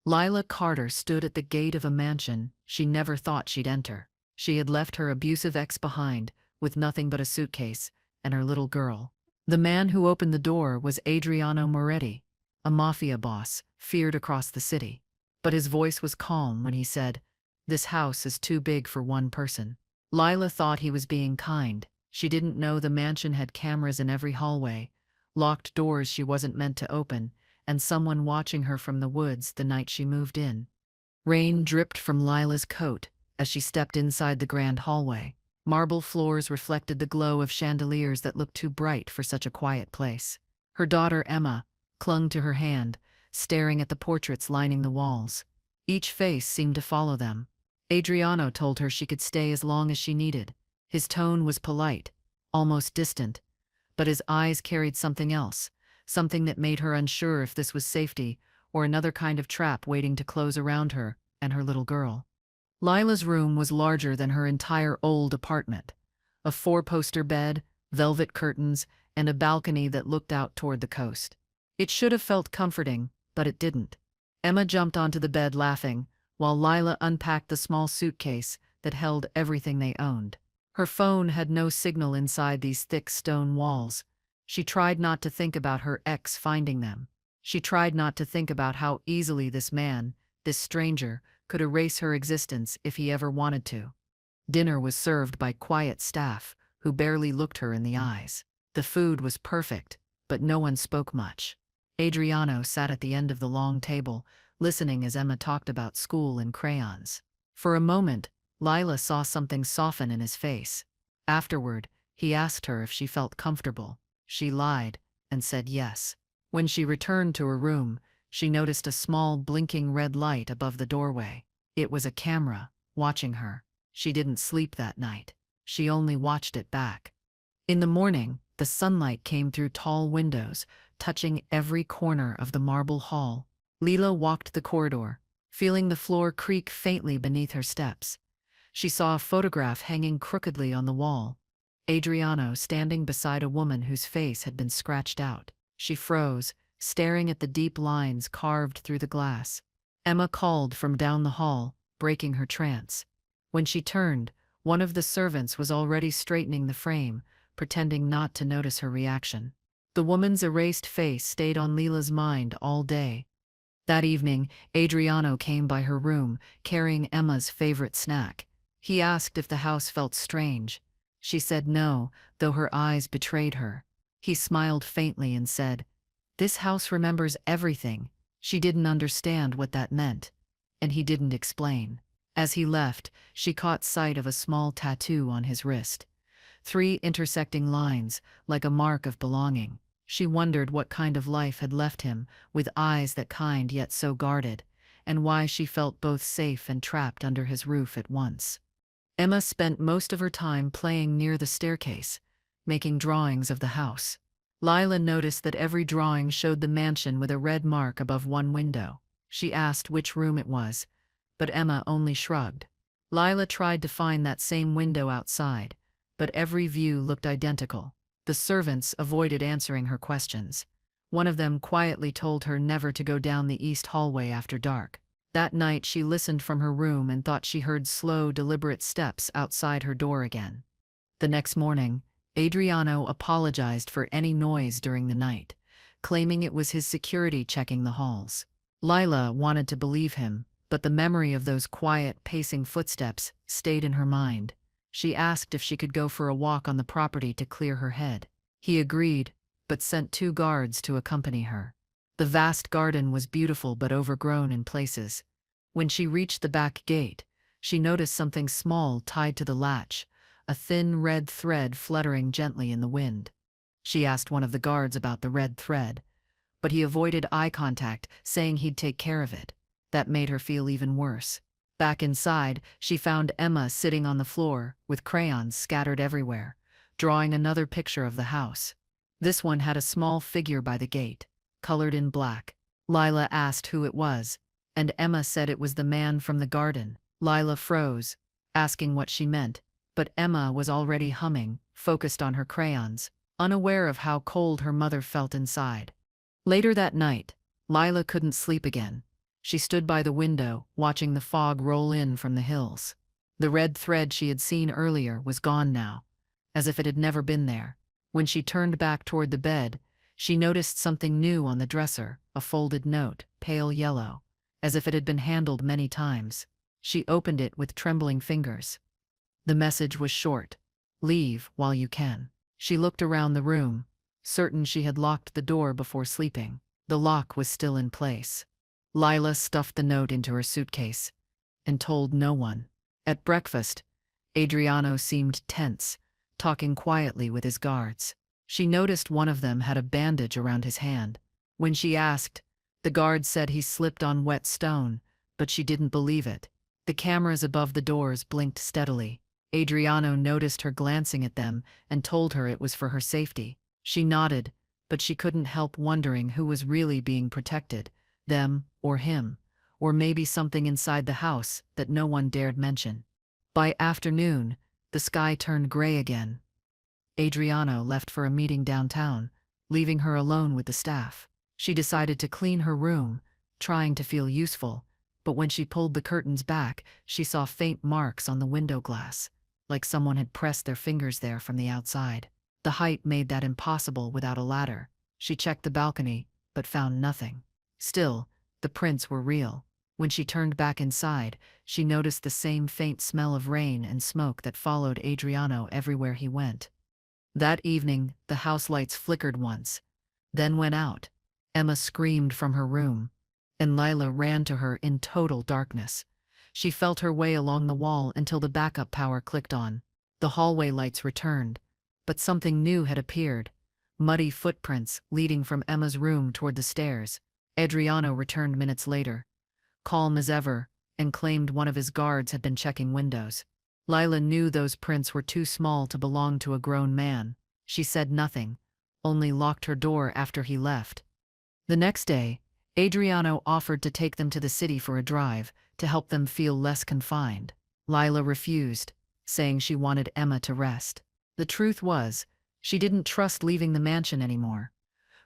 Lila Carter stood at the gate of a mansion she never thought she'd enter. She had left her abusive ex behind, with nothing but a suitcase and her little girl. The man who opened the door was Adriano Moretti, a mafia boss, feared across the city. But his voice was calm when he said, "This house is too big for one person." Lila thought he was being kind. She didn't know the mansion had cameras in every hallway, locked doors she wasn't meant to open, and someone watching her from the woods the night she moved in. Rain dripped from Lila's coat as she stepped inside the grand hallway. Marble floors reflected the glow of chandeliers that looked too bright for such a quiet place. Her daughter, Emma, clung to her hand, staring at the portraits lining the walls. Each face seemed to follow them. Adriano told her she could stay as long as she needed. His tone was polite, almost distant, but his eyes carried something else, something that made her unsure if this was safety or another kind of trap waiting to close around her and her little girl. Lila's room was larger than her entire old apartment. A four-poster bed, velvet curtains, and a balcony that looked out toward the coast. It should have felt comforting, but it didn't. Emma jumped onto the bed laughing, while Lila unpacked the small suitcase that held everything they owned. Her phone had no signal inside these thick stone walls. She tried not to think about her ex finding them. She tried not to think about how easily this man, this stranger, could erase her existence if he ever wanted to. Dinner was served by quiet staff who barely looked her in the eyes. The food was perfect, but no one spoke much. Adriano sat at the end of the long table, listening as Emma talked about school and crayons. For a moment, Lila saw something soften in his face. Afterward, he asked her if she felt comfortable. She lied and said yes. When she returned to her room, she noticed a small blinking red light above the doorway. It was a camera, watching her. She didn't sleep that night. She only watched it back. In the morning, the sunlight came through tall windows, touching every corner of the marble hall. Lila walked the corridor, feeling the floor creak faintly beneath her steps. She saw a photograph hanging crookedly on the wall. Adriano standing beside a woman whose face had been scratched out. She froze, staring at the deep lines carved through the glass. Emma called from down the hall, breaking her trance. When she turned, one of the servants was already straightening the frame, pretending not to notice her reaction. The woman's erased face stayed on Lila's mind all day. That evening, Adriano came by her room, carrying Emma's favorite snack. He asked if the house felt strange. She said no, though her eyes betrayed her. He smiled faintly and said, "This house remembers everything." She didn't understand what that meant, and he didn't explain. As he left, she caught sight of a small tattoo on his wrist. 3 intersecting lines, like a mark of belonging. She wondered what kind of life had left him, with eyes that kind yet so guarded, and why she felt both safe and trapped under his roof at once. Emma spent most of her time playing near the staircase, making drawings of the house. Lila noticed that every drawing showed the mansion with a red mark above one window. She asked which room it was, but Emma only shrugged. Lila tried to find that same window outside, but every view looked identical. The servants avoided answering her questions. One of them quietly told her never to go down the east hallway after dark. That night she listened from her room and thought she heard slow, deliberate steps outside her door again. The next morning, Adriano apologized for any noise during the night, claiming it was his security checking the halls. Lila wanted to believe him, but the memory of those quiet, pacing footsteps stayed in her mind. She asked if she could go for a walk on the property to clear her head. He agreed, but sent 2 guards to accompany her. The vast garden was beautiful but overgrown in places. When she reached the back gate, she noticed something small tied to the latch, a thin red thread fluttering gently in the wind. She asked one of the guards about the red thread, but he avoided eye contact, saying he'd take care of it. That made her feel even worse. Back inside, she found Emma sitting on the floor, with crayons scattered everywhere, drawing another picture of the house. This one had a small figure by the gate, colored in black. Lila asked who it was, and Emma said it was the man from the garden. Lila froze, asking what she meant, but Emma was already humming, focused on her crayons, unaware of how cold her mother felt inside. Later that night, Lila couldn't sleep again. She stood by the window, watching the fog roll in from the hills. The red thread she had seen earlier was gone now, as if it had never been there. When she turned back toward the bed, she noticed something new on the dresser, a folded note, pale yellow, as if it had been handled many times. She opened it with trembling fingers. The message was short. "Leave while you can." She looked around the room, certain she had locked the door before sleeping. The lock was still in place. Lila stuffed the note into her suitcase and told no one. At breakfast, Adriano seemed tense, talking quietly with his guards. She noticed one of them had a bandage around his hand. When she asked, the guard said he slipped on wet stone, but she didn't believe it. The cameras above the doors blinked steadily. Adriano noticed her glancing at them and told her it was for her safety. She nodded, but she couldn't help wondering who was really being protected, them or him, or maybe something inside the house that no one dared mention. By afternoon, the sky turned gray again. Adriano left for a meeting downtown, leaving her alone with the staff. She decided to clean her room, trying to feel useful, but when she pulled the curtains back, she saw faint marks on the window glass, like someone had pressed their fingers there from the outside. The height made that impossible without a ladder. She checked the balcony, but found nothing. Still, the prints were real. When she turned back inside, she noticed the same faint smell of rain and smoke that followed Adriano everywhere he went. That evening, the house lights flickered once, then went out. Emma screamed from her room, and Lila ran to her in total darkness. She felt her way along the wall until the backup power clicked on. The hallway lights returned, but something new had appeared. Muddy footprints leading from Emma's room toward the stairs. Adriano returned minutes later, calm as ever, and claimed one of his guards had been checking windows. Lila knew those prints were too small to belong to a grown man. She said nothing, only locked her door after he left. The next day, Adriano offered to take them to the city for a drive, to help them feel less confined. Lila refused, saying she wanted Emma to rest. The truth was, she didn't trust leaving the mansion anymore.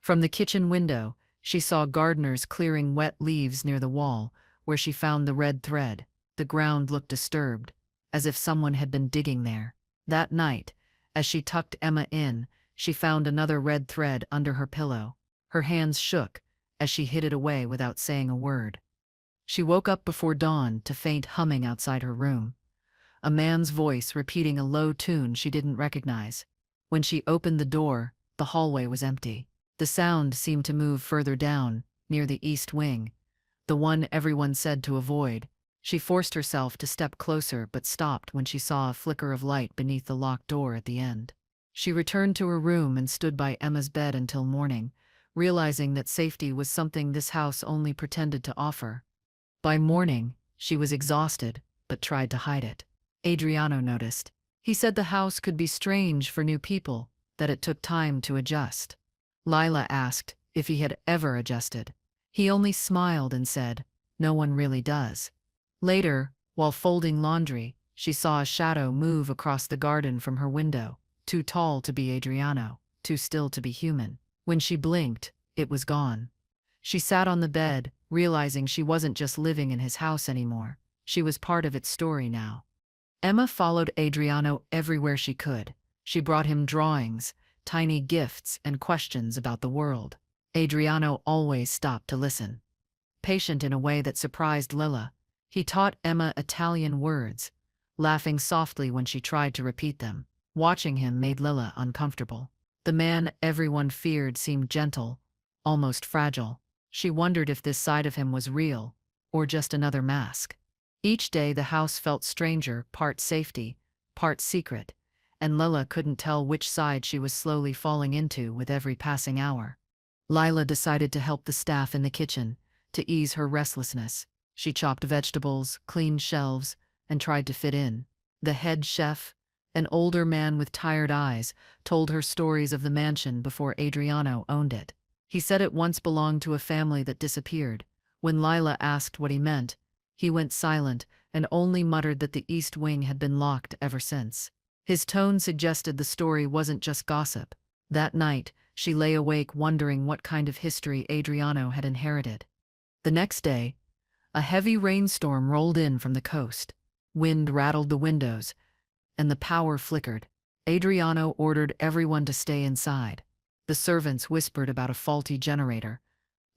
From the kitchen window, she saw gardeners clearing wet leaves near the wall, where she found the red thread. The ground looked disturbed, as if someone had been digging there. That night, as she tucked Emma in, she found another red thread under her pillow. Her hands shook as she hid it away without saying a word. She woke up before dawn to faint humming outside her room, a man's voice repeating a low tune she didn't recognize. When she opened the door, the hallway was empty. The sound seemed to move further down, near the east wing, the one everyone said to avoid. She forced herself to step closer but stopped when she saw a flicker of light beneath the locked door at the end. She returned to her room and stood by Emma's bed until morning, realizing that safety was something this house only pretended to offer. By morning, she was exhausted, but tried to hide it. Adriano noticed. He said the house could be strange for new people, that it took time to adjust. Lila asked if he had ever adjusted. He only smiled and said, "No one really does." Later, while folding laundry, she saw a shadow move across the garden from her window, too tall to be Adriano, too still to be human. When she blinked, it was gone. She sat on the bed, realizing she wasn't just living in his house anymore. She was part of its story now. Emma followed Adriano everywhere she could. She brought him drawings, tiny gifts, and questions about the world. Adriano always stopped to listen. Patient in a way that surprised Lila, he taught Emma Italian words, laughing softly when she tried to repeat them. Watching him made Lila uncomfortable. The man everyone feared seemed gentle, almost fragile. She wondered if this side of him was real, or just another mask. Each day the house felt stranger, part safety, part secret, and Lila couldn't tell which side she was slowly falling into with every passing hour. Lila decided to help the staff in the kitchen, to ease her restlessness. She chopped vegetables, cleaned shelves, and tried to fit in. The head chef, an older man with tired eyes, told her stories of the mansion before Adriano owned it. He said it once belonged to a family that disappeared. When Lila asked what he meant, he went silent and only muttered that the east wing had been locked ever since. His tone suggested the story wasn't just gossip. That night, she lay awake wondering what kind of history Adriano had inherited. The next day, A heavy rainstorm rolled in from the coast. Wind rattled the windows, and the power flickered. Adriano ordered everyone to stay inside. The servants whispered about a faulty generator,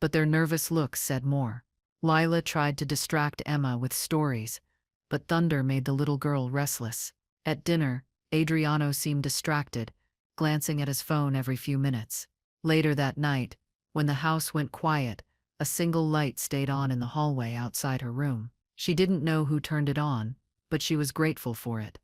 but their nervous looks said more. Lila tried to distract Emma with stories, but thunder made the little girl restless. At dinner, Adriano seemed distracted, glancing at his phone every few minutes. Later that night, when the house went quiet, a single light stayed on in the hallway outside her room. She didn't know who turned it on, but she was grateful for it.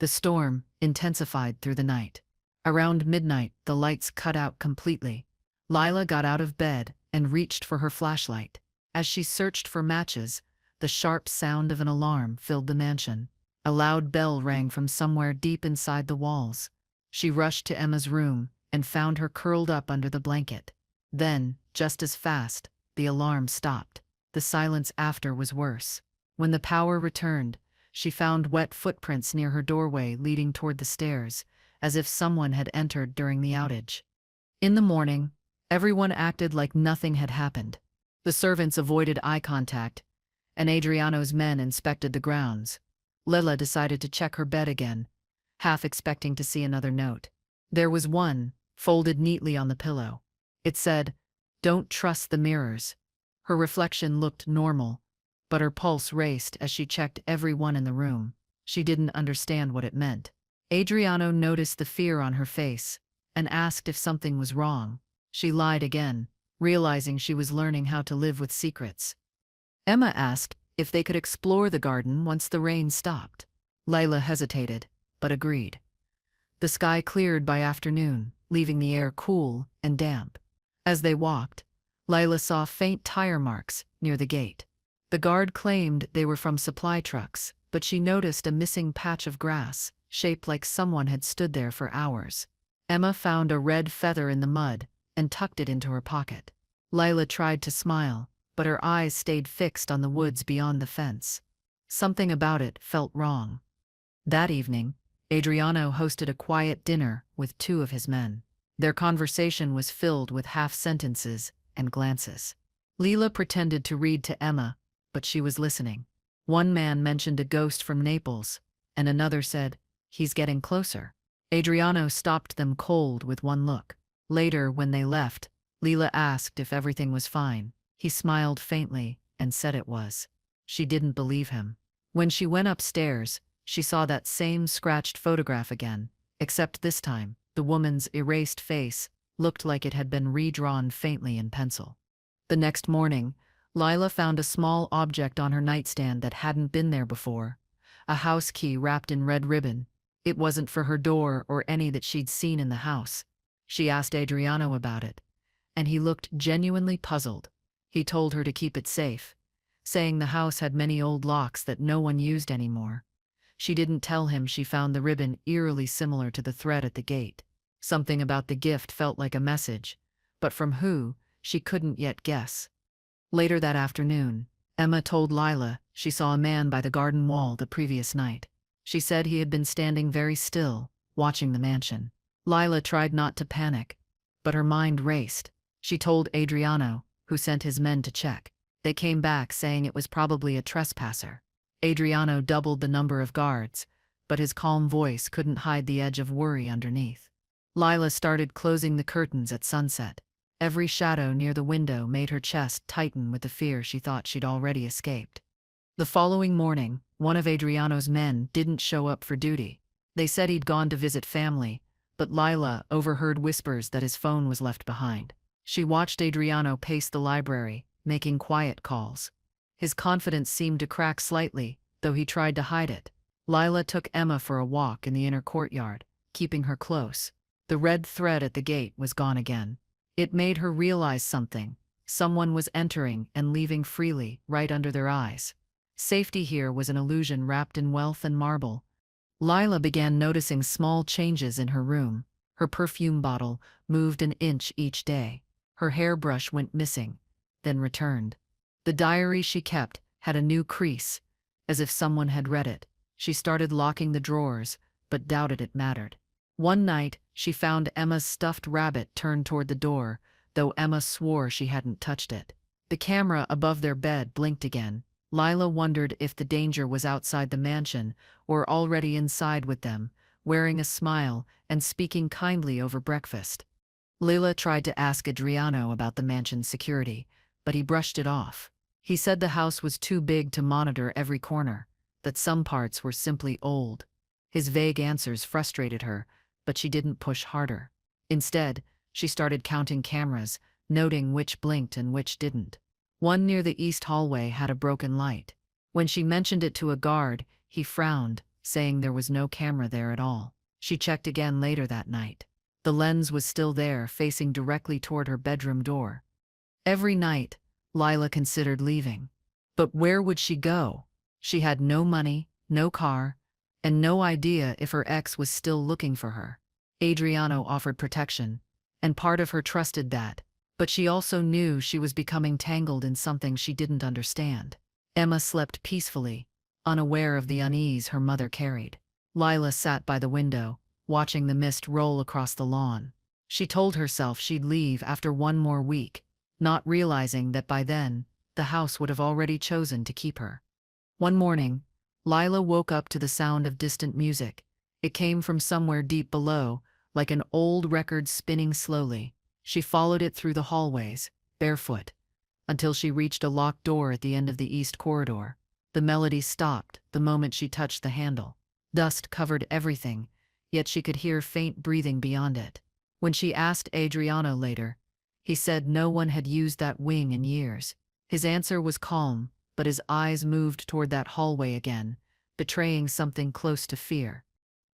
The storm intensified through the night. Around midnight, the lights cut out completely. Lila got out of bed and reached for her flashlight. As she searched for matches, the sharp sound of an alarm filled the mansion. A loud bell rang from somewhere deep inside the walls. She rushed to Emma's room and found her curled up under the blanket. Then, just as fast, the alarm stopped. The silence after was worse. When the power returned, she found wet footprints near her doorway leading toward the stairs, as if someone had entered during the outage. In the morning, everyone acted like nothing had happened. The servants avoided eye contact, and Adriano's men inspected the grounds. Lila decided to check her bed again, half expecting to see another note. There was one, folded neatly on the pillow. It said, "Don't trust the mirrors." Her reflection looked normal, but her pulse raced as she checked everyone in the room. She didn't understand what it meant. Adriano noticed the fear on her face and asked if something was wrong. She lied again, realizing she was learning how to live with secrets. Emma asked if they could explore the garden once the rain stopped. Lila hesitated, but agreed. The sky cleared by afternoon, leaving the air cool and damp. As they walked, Lila saw faint tire marks near the gate. The guard claimed they were from supply trucks, but she noticed a missing patch of grass, shaped like someone had stood there for hours. Emma found a red feather in the mud and tucked it into her pocket. Lila tried to smile, but her eyes stayed fixed on the woods beyond the fence. Something about it felt wrong. That evening, Adriano hosted a quiet dinner with two of his men. Their conversation was filled with half-sentences and glances. Lila pretended to read to Emma, but she was listening. One man mentioned a ghost from Naples, and another said, "He's getting closer." Adriano stopped them cold with one look. Later, when they left, Lila asked if everything was fine. He smiled faintly and said it was. She didn't believe him. When she went upstairs, she saw that same scratched photograph again, except this time, the woman's erased face looked like it had been redrawn faintly in pencil. The next morning, Lila found a small object on her nightstand that hadn't been there before. A house key wrapped in red ribbon. It wasn't for her door or any that she'd seen in the house. She asked Adriano about it, and he looked genuinely puzzled. He told her to keep it safe, saying the house had many old locks that no one used anymore. She didn't tell him she found the ribbon eerily similar to the thread at the gate. Something about the gift felt like a message, but from who, she couldn't yet guess. Later that afternoon, Emma told Lila she saw a man by the garden wall the previous night. She said he had been standing very still, watching the mansion. Lila tried not to panic, but her mind raced. She told Adriano, who sent his men to check. They came back saying it was probably a trespasser. Adriano doubled the number of guards, but his calm voice couldn't hide the edge of worry underneath. Lila started closing the curtains at sunset. Every shadow near the window made her chest tighten with the fear she thought she'd already escaped. The following morning, one of Adriano's men didn't show up for duty. They said he'd gone to visit family, but Lila overheard whispers that his phone was left behind. She watched Adriano pace the library, making quiet calls. His confidence seemed to crack slightly, though he tried to hide it. Lila took Emma for a walk in the inner courtyard, keeping her close. The red thread at the gate was gone again. It made her realize something. Someone was entering and leaving freely, right under their eyes. Safety here was an illusion wrapped in wealth and marble. Lila began noticing small changes in her room. Her perfume bottle moved an inch each day. Her hairbrush went missing, then returned. The diary she kept had a new crease, as if someone had read it. She started locking the drawers, but doubted it mattered. One night, she found Emma's stuffed rabbit turned toward the door, though Emma swore she hadn't touched it. The camera above their bed blinked again. Lila wondered if the danger was outside the mansion or already inside with them, wearing a smile and speaking kindly over breakfast. Lila tried to ask Adriano about the mansion's security, but he brushed it off. He said the house was too big to monitor every corner, that some parts were simply old. His vague answers frustrated her, but she didn't push harder. Instead, she started counting cameras, noting which blinked and which didn't. One near the east hallway had a broken light. When she mentioned it to a guard, he frowned, saying there was no camera there at all. She checked again later that night. The lens was still there, facing directly toward her bedroom door. Every night, Lila considered leaving. But where would she go? She had no money, no car, and no idea if her ex was still looking for her. Adriano offered protection, and part of her trusted that, but she also knew she was becoming tangled in something she didn't understand. Emma slept peacefully, unaware of the unease her mother carried. Lila sat by the window, watching the mist roll across the lawn. She told herself she'd leave after one more week, not realizing that by then, the house would have already chosen to keep her. One morning, Lila woke up to the sound of distant music. It came from somewhere deep below, like an old record spinning slowly. She followed it through the hallways, barefoot, until she reached a locked door at the end of the east corridor. The melody stopped the moment she touched the handle. Dust covered everything, yet she could hear faint breathing beyond it. When she asked Adriano later, he said no one had used that wing in years. His answer was calm, but his eyes moved toward that hallway again, betraying something close to fear.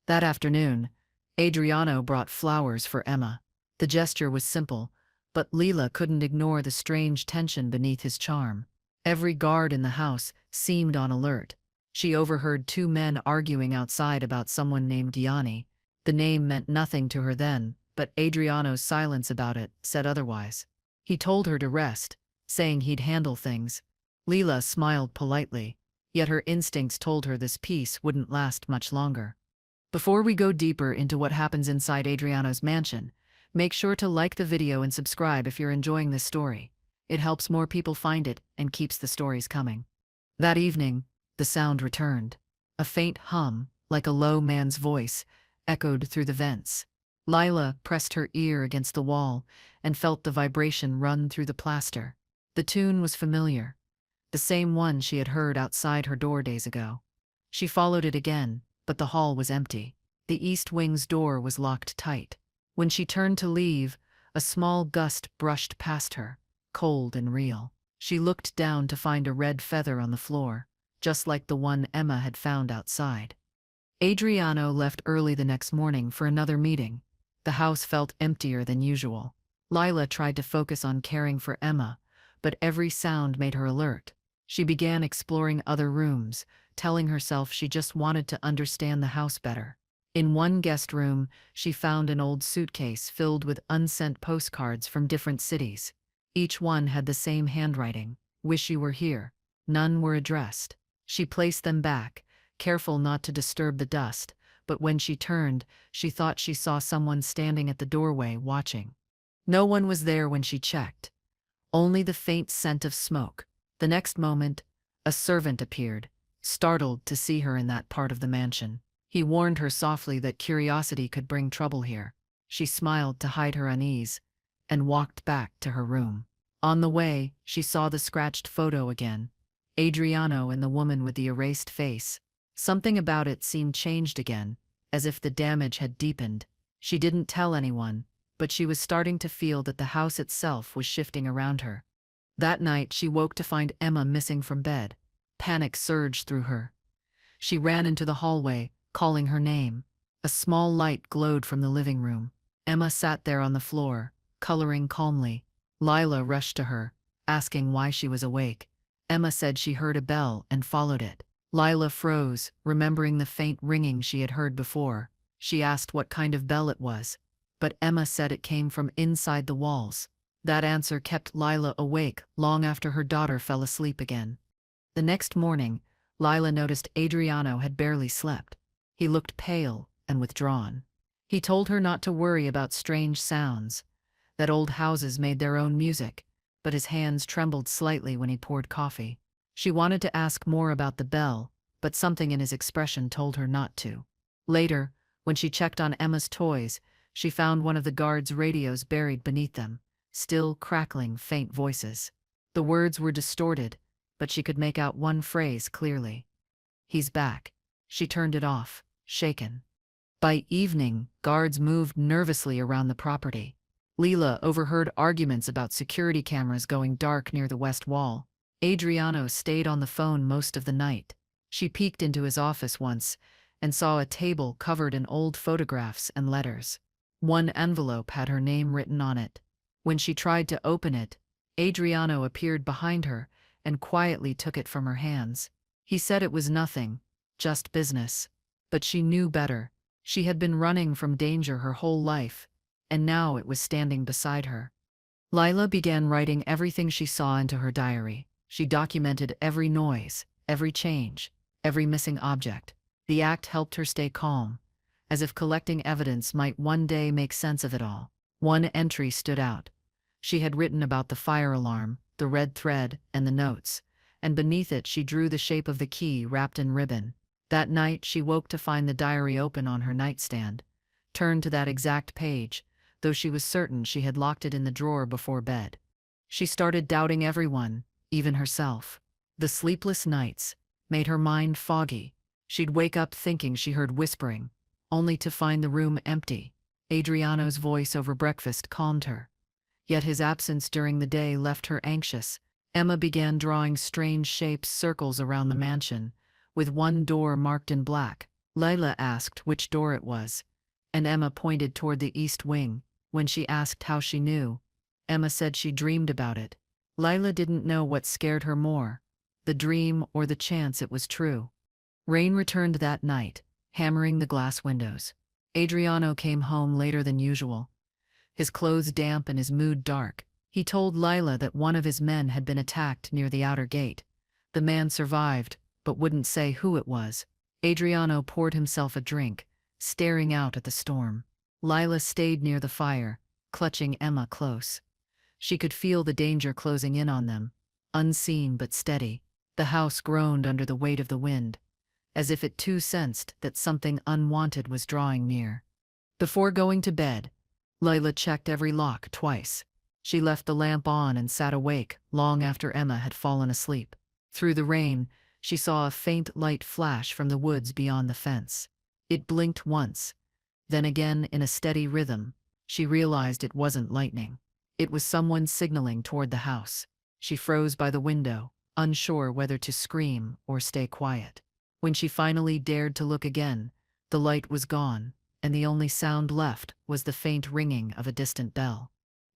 That afternoon, Adriano brought flowers for Emma. The gesture was simple, but Lila couldn't ignore the strange tension beneath his charm. Every guard in the house seemed on alert. She overheard two men arguing outside about someone named Yanni. The name meant nothing to her then, but Adriano's silence about it said otherwise. He told her to rest, saying he'd handle things. Lila smiled politely, yet her instincts told her this peace wouldn't last much longer. Before we go deeper into what happens inside Adriano's mansion, make sure to like the video and subscribe if you're enjoying this story. It helps more people find it and keeps the stories coming. That evening, the sound returned. A faint hum, like a low man's voice, echoed through the vents. Lila pressed her ear against the wall and felt the vibration run through the plaster. The tune was familiar, the same one she had heard outside her door days ago. She followed it again, but the hall was empty. The east wing's door was locked tight. When she turned to leave, a small gust brushed past her, cold and real. She looked down to find a red feather on the floor, just like the one Emma had found outside. Adriano left early the next morning for another meeting. The house felt emptier than usual. Lila tried to focus on caring for Emma, but every sound made her alert. She began exploring other rooms, telling herself she just wanted to understand the house better. In one guest room, she found an old suitcase filled with unsent postcards from different cities. Each one had the same handwriting, "Wish you were here." None were addressed. She placed them back, careful not to disturb the dust, but when she turned, she thought she saw someone standing at the doorway watching. No one was there when she checked. Only the faint scent of smoke. The next moment, a servant appeared, startled to see her in that part of the mansion. He warned her softly that curiosity could bring trouble here. She smiled to hide her unease and walked back to her room. On the way, she saw the scratched photo again. Adriano and the woman with the erased face. Something about it seemed changed again, as if the damage had deepened. She didn't tell anyone, but she was starting to feel that the house itself was shifting around her. That night, she woke to find Emma missing from bed. Panic surged through her. She ran into the hallway, calling her name. A small light glowed from the living room. Emma sat there on the floor, coloring calmly. Lila rushed to her, asking why she was awake. Emma said she heard a bell and followed it. Lila froze, remembering the faint ringing she had heard before. She asked what kind of bell it was, but Emma said it came from inside the walls. That answer kept Lila awake long after her daughter fell asleep again. The next morning, Lila noticed Adriano had barely slept. He looked pale and withdrawn. He told her not to worry about strange sounds, that old houses made their own music, but his hands trembled slightly when he poured coffee. She wanted to ask more about the bell, but something in his expression told her not to. Later, when she checked on Emma's toys, she found one of the guards' radios buried beneath them, still crackling faint voices. The words were distorted, but she could make out one phrase clearly. "He's back." She turned it off, shaken. By evening, guards moved nervously around the property. Leila overheard arguments about security cameras going dark near the west wall. Adriano stayed on the phone most of the night. She peeked into his office once and saw a table covered in old photographs and letters. One envelope had her name written on it. When she tried to open it, Adriano appeared behind her and quietly took it from her hands. He said it was nothing, just business. But she knew better. She had been running from danger her whole life, and now it was standing beside her. Lila began writing everything she saw into her diary. She documented every noise, every change, every missing object. The act helped her stay calm, as if collecting evidence might one day make sense of it all. One entry stood out. She had written about the fire alarm, the red thread, and the notes, and beneath it she drew the shape of the key wrapped in ribbon. That night she woke to find the diary open on her nightstand, turned to that exact page, though she was certain she had locked it in the drawer before bed. She started doubting everyone, even herself. The sleepless nights made her mind foggy. She'd wake up thinking she heard whispering, only to find the room empty. Adriano's voice over breakfast calmed her, yet his absence during the day left her anxious. Emma began drawing strange shapes, circles around the mansion, with one door marked in black. Lila asked which door it was, and Emma pointed toward the east wing. When she asked how she knew, Emma said she dreamed about it. Lila didn't know what scared her more, the dream or the chance it was true. Rain returned that night, hammering the glass windows. Adriano came home later than usual, his clothes damp and his mood dark. He told Lila that one of his men had been attacked near the outer gate. The man survived, but wouldn't say who it was. Adriano poured himself a drink, staring out at the storm. Lila stayed near the fire, clutching Emma close. She could feel the danger closing in on them, unseen but steady. The house groaned under the weight of the wind, as if it too sensed that something unwanted was drawing near. Before going to bed, Lila checked every lock twice. She left the lamp on and sat awake long after Emma had fallen asleep. Through the rain, she saw a faint light flash from the woods beyond the fence. It blinked once, then again in a steady rhythm. She realized it wasn't lightning. It was someone signaling toward the house. She froze by the window, unsure whether to scream or stay quiet. When she finally dared to look again, the light was gone, and the only sound left was the faint ringing of a distant bell.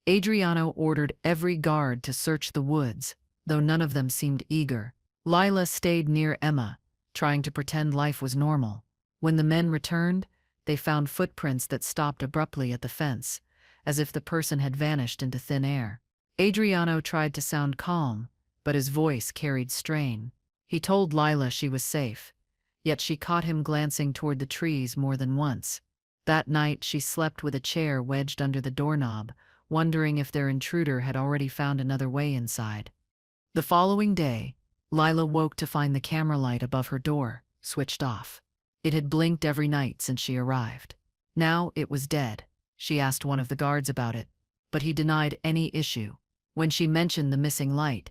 Adriano ordered every guard to search the woods, though none of them seemed eager. Lila stayed near Emma, trying to pretend life was normal. When the men returned, they found footprints that stopped abruptly at the fence, as if the person had vanished into thin air. Adriano tried to sound calm, but his voice carried strain. He told Lila she was safe, yet she caught him glancing toward the trees more than once. That night she slept with a chair wedged under the doorknob, wondering if their intruder had already found another way inside. The following day, Lila woke to find the camera light above her door switched off. It had blinked every night since she arrived. Now it was dead. She asked one of the guards about it, but he denied any issue. When she mentioned the missing light,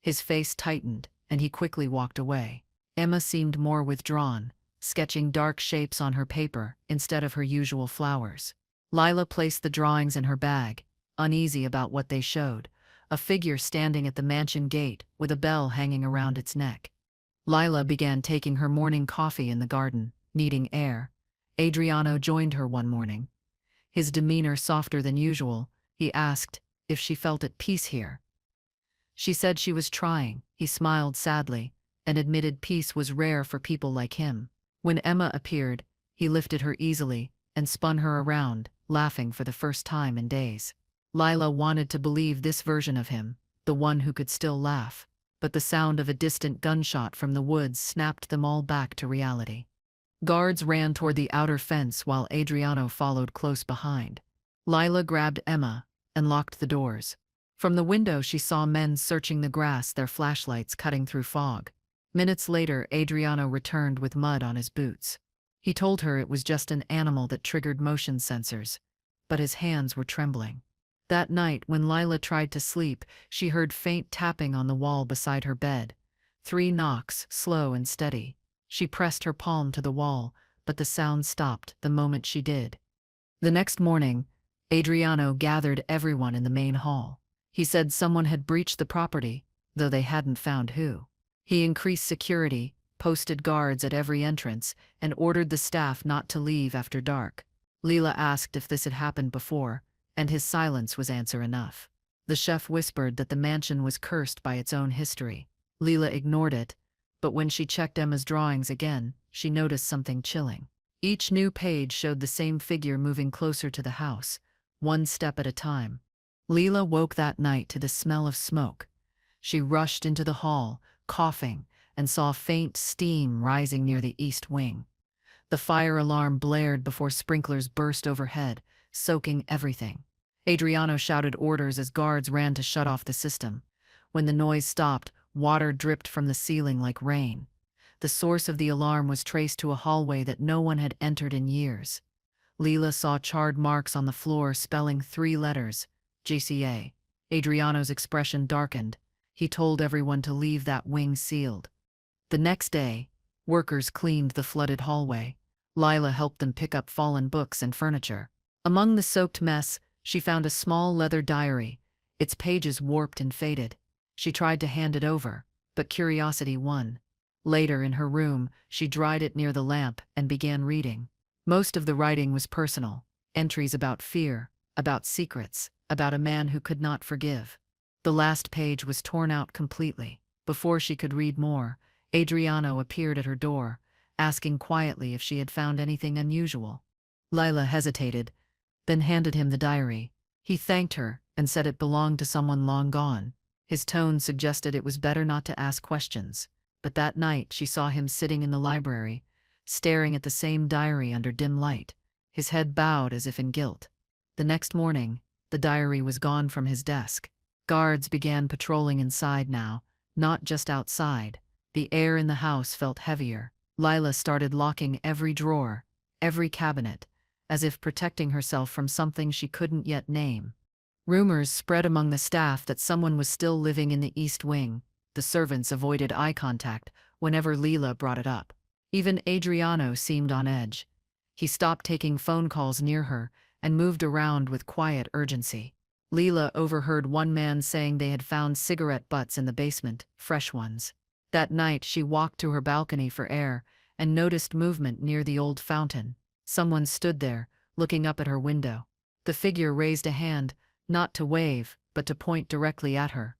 his face tightened and he quickly walked away. Emma seemed more withdrawn, sketching dark shapes on her paper instead of her usual flowers. Lila placed the drawings in her bag, uneasy about what they showed: a figure standing at the mansion gate with a bell hanging around its neck. Lila began taking her morning coffee in the garden, needing air. Adriano joined her one morning. His demeanor softer than usual, he asked if she felt at peace here. She said she was trying. He smiled sadly and admitted peace was rare for people like him. When Emma appeared, he lifted her easily and spun her around, laughing for the first time in days. Lila wanted to believe this version of him, the one who could still laugh, but the sound of a distant gunshot from the woods snapped them all back to reality. Guards ran toward the outer fence while Adriano followed close behind. Lila grabbed Emma and locked the doors. From the window she saw men searching the grass, their flashlights cutting through fog. Minutes later, Adriano returned with mud on his boots. He told her it was just an animal that triggered motion sensors, but his hands were trembling. That night, when Lila tried to sleep, she heard faint tapping on the wall beside her bed. 3 knocks, slow and steady. She pressed her palm to the wall, but the sound stopped the moment she did. The next morning, Adriano gathered everyone in the main hall. He said someone had breached the property, though they hadn't found who. He increased security, posted guards at every entrance, and ordered the staff not to leave after dark. Lila asked if this had happened before, and his silence was answer enough. The chef whispered that the mansion was cursed by its own history. Lila ignored it, but when she checked Emma's drawings again, she noticed something chilling. Each new page showed the same figure moving closer to the house, one step at a time. Lila woke that night to the smell of smoke. She rushed into the hall, coughing, and saw faint steam rising near the east wing. The fire alarm blared before sprinklers burst overhead, soaking everything. Adriano shouted orders as guards ran to shut off the system. When the noise stopped, water dripped from the ceiling like rain. The source of the alarm was traced to a hallway that no one had entered in years. Lila saw charred marks on the floor spelling 3 letters, GCA. Adriano's expression darkened. He told everyone to leave that wing sealed. The next day, workers cleaned the flooded hallway. Lila helped them pick up fallen books and furniture. Among the soaked mess, she found a small leather diary, its pages warped and faded. She tried to hand it over, but curiosity won. Later, in her room, she dried it near the lamp and began reading. Most of the writing was personal, entries about fear, about secrets, about a man who could not forgive. The last page was torn out completely. Before she could read more, Adriano appeared at her door, asking quietly if she had found anything unusual. Lila hesitated, then handed him the diary. He thanked her and said it belonged to someone long gone. His tone suggested it was better not to ask questions, but that night she saw him sitting in the library, staring at the same diary under dim light, his head bowed as if in guilt. The next morning, the diary was gone from his desk. Guards began patrolling inside now, not just outside. The air in the house felt heavier. Lila started locking every drawer, every cabinet, as if protecting herself from something she couldn't yet name. Rumors spread among the staff that someone was still living in the East Wing. The servants avoided eye contact whenever Lila brought it up. Even Adriano seemed on edge. He stopped taking phone calls near her and moved around with quiet urgency. Lila overheard one man saying they had found cigarette butts in the basement, fresh ones. That night she walked to her balcony for air and noticed movement near the old fountain. Someone stood there, looking up at her window. The figure raised a hand, not to wave, but to point directly at her.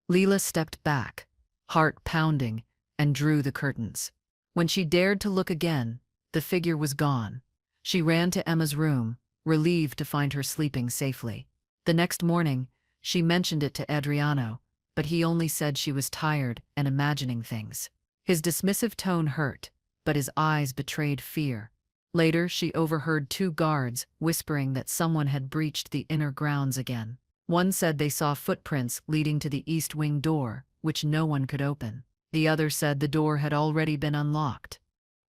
Lila stepped back, heart pounding, and drew the curtains. When she dared to look again, the figure was gone. She ran to Emma's room, relieved to find her sleeping safely. The next morning, she mentioned it to Adriano, but he only said she was tired and imagining things. His dismissive tone hurt, but his eyes betrayed fear. Later, she overheard 2 guards whispering that someone had breached the inner grounds again. One said they saw footprints leading to the East Wing door, which no one could open. The other said the door had already been unlocked.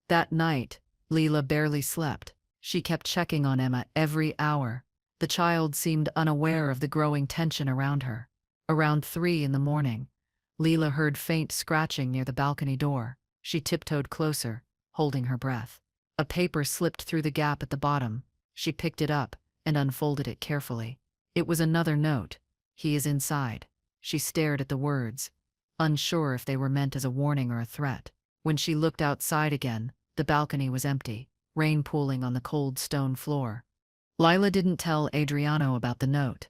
That night, Lila barely slept. She kept checking on Emma every hour. The child seemed unaware of the growing tension around her. Around 3 in the morning, Lila heard faint scratching near the balcony door. She tiptoed closer, holding her breath. A paper slipped through the gap at the bottom. She picked it up and unfolded it carefully. It was another note. "He is inside." She stared at the words, unsure if they were meant as a warning or a threat. When she looked outside again, the balcony was empty, rain pooling on the cold stone floor. Lila didn't tell Adriano about the note.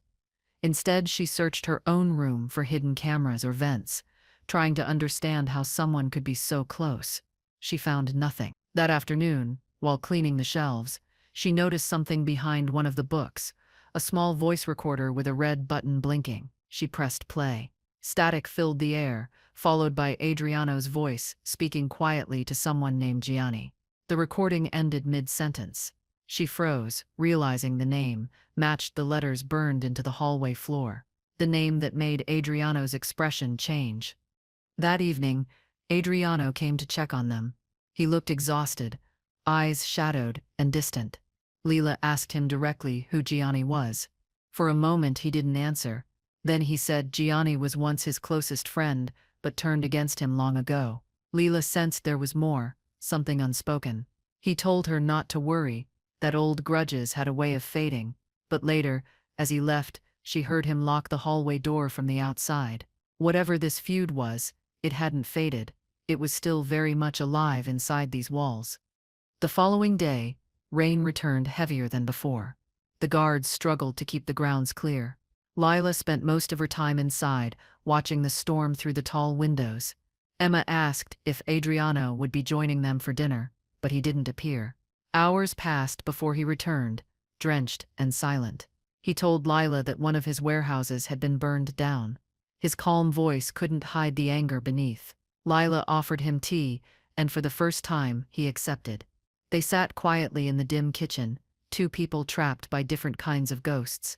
Instead, she searched her own room for hidden cameras or vents, trying to understand how someone could be so close. She found nothing. That afternoon, while cleaning the shelves, she noticed something behind one of the books, a small voice recorder with a red button blinking. She pressed play. Static filled the air, followed by Adriano's voice speaking quietly to someone named Gianni. The recording ended mid-sentence. She froze, realizing the name matched the letters burned into the hallway floor. the name that made Adriano's expression change. That evening, Adriano came to check on them. He looked exhausted, eyes shadowed and distant. Leila asked him directly who Gianni was. For a moment he didn't answer. Then he said Gianni was once his closest friend, but turned against him long ago. Leila sensed there was more, something unspoken. He told her not to worry, that old grudges had a way of fading. But later, as he left, she heard him lock the hallway door from the outside. Whatever this feud was, it hadn't faded. It was still very much alive inside these walls. The following day, rain returned heavier than before. The guards struggled to keep the grounds clear. Lila spent most of her time inside, watching the storm through the tall windows. Emma asked if Adriano would be joining them for dinner, but he didn't appear. Hours passed before he returned, drenched and silent. He told Lila that one of his warehouses had been burned down. His calm voice couldn't hide the anger beneath. Lila offered him tea, and for the first time he accepted. They sat quietly in the dim kitchen, two people trapped by different kinds of ghosts.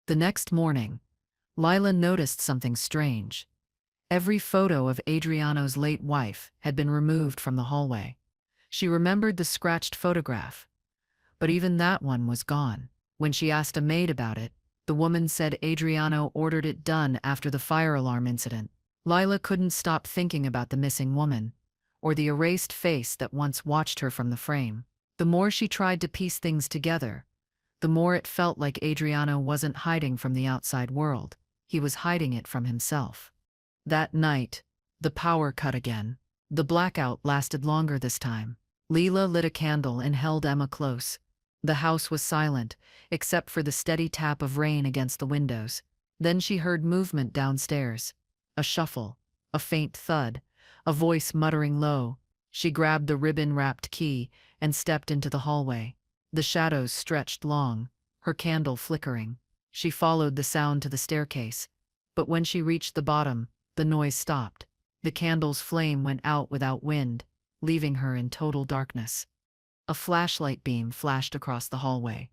The next morning, Lila noticed something strange. Every photo of Adriano's late wife had been removed from the hallway. She remembered the scratched photograph, but even that one was gone. When she asked a maid about it, the woman said Adriano ordered it done after the fire alarm incident. Lila couldn't stop thinking about the missing woman, or the erased face that once watched her from the frame. The more she tried to piece things together, the more it felt like Adriano wasn't hiding from the outside world. He was hiding it from himself. That night, the power cut again. The blackout lasted longer this time. Leila lit a candle and held Emma close. The house was silent, except for the steady tap of rain against the windows. Then she heard movement downstairs. A shuffle, a faint thud, a voice muttering low. She grabbed the ribbon-wrapped key and stepped into the hallway. The shadows stretched long, her candle flickering. She followed the sound to the staircase, but when she reached the bottom, the noise stopped. The candle's flame went out without wind, leaving her in total darkness. A flashlight beam flashed across the hallway.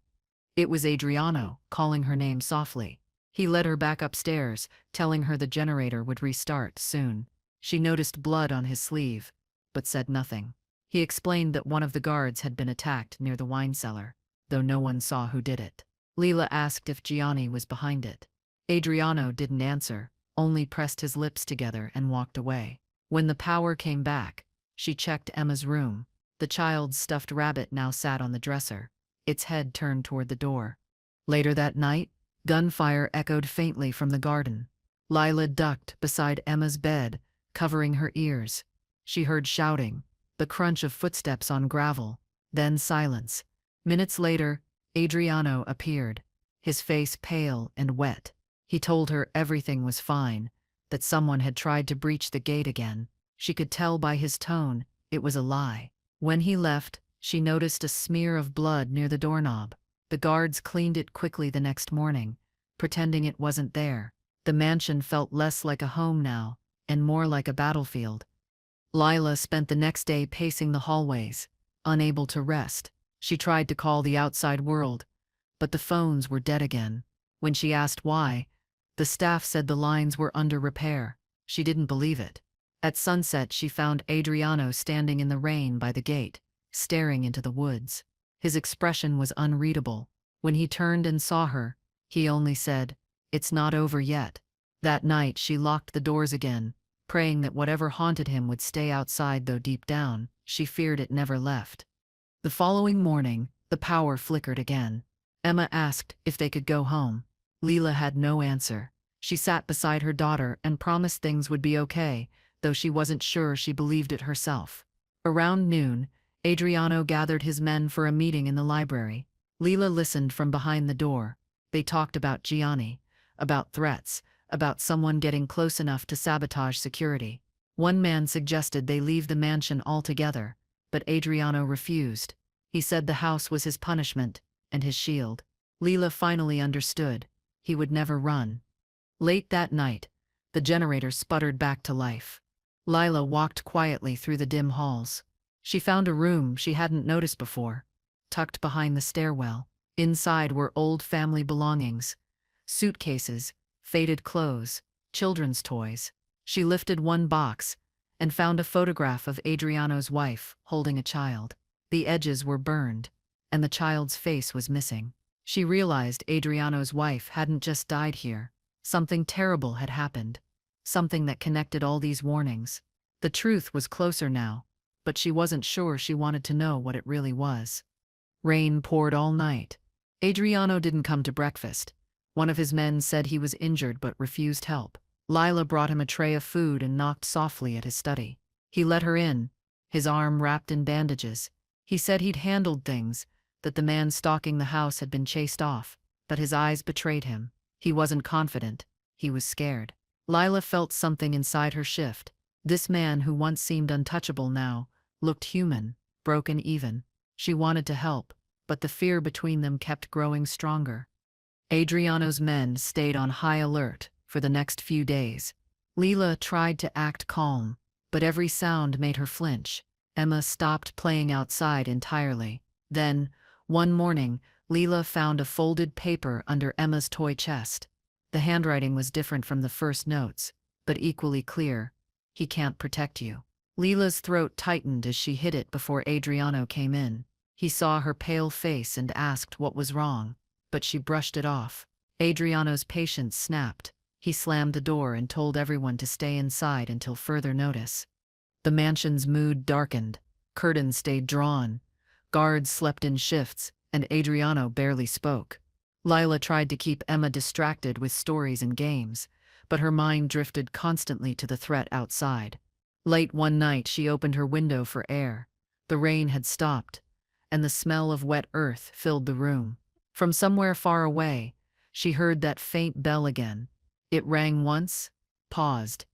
It was Adriano, calling her name softly. He led her back upstairs, telling her the generator would restart soon. She noticed blood on his sleeve, but said nothing. He explained that one of the guards had been attacked near the wine cellar, though no one saw who did it. Leila asked if Gianni was behind it. Adriano didn't answer, only pressed his lips together and walked away. When the power came back, she checked Emma's room. The child's stuffed rabbit now sat on the dresser, its head turned toward the door. Later that night, gunfire echoed faintly from the garden. Lila ducked beside Emma's bed, covering her ears. She heard shouting, the crunch of footsteps on gravel, then silence. Minutes later, Adriano appeared, his face pale and wet. He told her everything was fine, that someone had tried to breach the gate again. She could tell by his tone it was a lie. When he left, she noticed a smear of blood near the doorknob. The guards cleaned it quickly the next morning, pretending it wasn't there. The mansion felt less like a home now, and more like a battlefield. Lila spent the next day pacing the hallways, unable to rest. She tried to call the outside world, but the phones were dead again. When she asked why, the staff said the lines were under repair. She didn't believe it. At sunset, she found Adriano standing in the rain by the gate, staring into the woods. His expression was unreadable. When he turned and saw her, he only said, "It's not over yet." That night, she locked the doors again, praying that whatever haunted him would stay outside, though deep down, she feared it never left. The following morning, the power flickered again. Emma asked if they could go home. Leila had no answer. She sat beside her daughter and promised things would be okay, though she wasn't sure she believed it herself. Around noon, Adriano gathered his men for a meeting in the library. Leila listened from behind the door. They talked about Gianni, about threats, about someone getting close enough to sabotage security. One man suggested they leave the mansion altogether, but Adriano refused. He said the house was his punishment and his shield. Leila finally understood. He would never run. Late that night, the generator sputtered back to life. Lila walked quietly through the dim halls. She found a room she hadn't noticed before, tucked behind the stairwell. Inside were old family belongings, suitcases, faded clothes, children's toys. She lifted one box and found a photograph of Adriano's wife holding a child. The edges were burned, and the child's face was missing. She realized Adriano's wife hadn't just died here. Something terrible had happened. Something that connected all these warnings. The truth was closer now, but she wasn't sure she wanted to know what it really was. Rain poured all night. Adriano didn't come to breakfast. One of his men said he was injured but refused help. Lila brought him a tray of food and knocked softly at his study. He let her in, his arm wrapped in bandages. He said he'd handled things, that the man stalking the house had been chased off, but his eyes betrayed him. He wasn't confident. He was scared. Lila felt something inside her shift. This man who once seemed untouchable now looked human, broken even. She wanted to help, but the fear between them kept growing stronger. Adriano's men stayed on high alert for the next few days. Lila tried to act calm, but every sound made her flinch. Emma stopped playing outside entirely. Then, one morning, Lila found a folded paper under Emma's toy chest. The handwriting was different from the first notes, but equally clear. "He can't protect you." Lila's throat tightened as she hid it before Adriano came in. He saw her pale face and asked what was wrong, but she brushed it off. Adriano's patience snapped. He slammed the door and told everyone to stay inside until further notice. The mansion's mood darkened. Curtains stayed drawn. Guards slept in shifts, and Adriano barely spoke. Lila tried to keep Emma distracted with stories and games, but her mind drifted constantly to the threat outside. Late one night, she opened her window for air. The rain had stopped, and the smell of wet earth filled the room. From somewhere far away, she heard that faint bell again. It rang once, paused,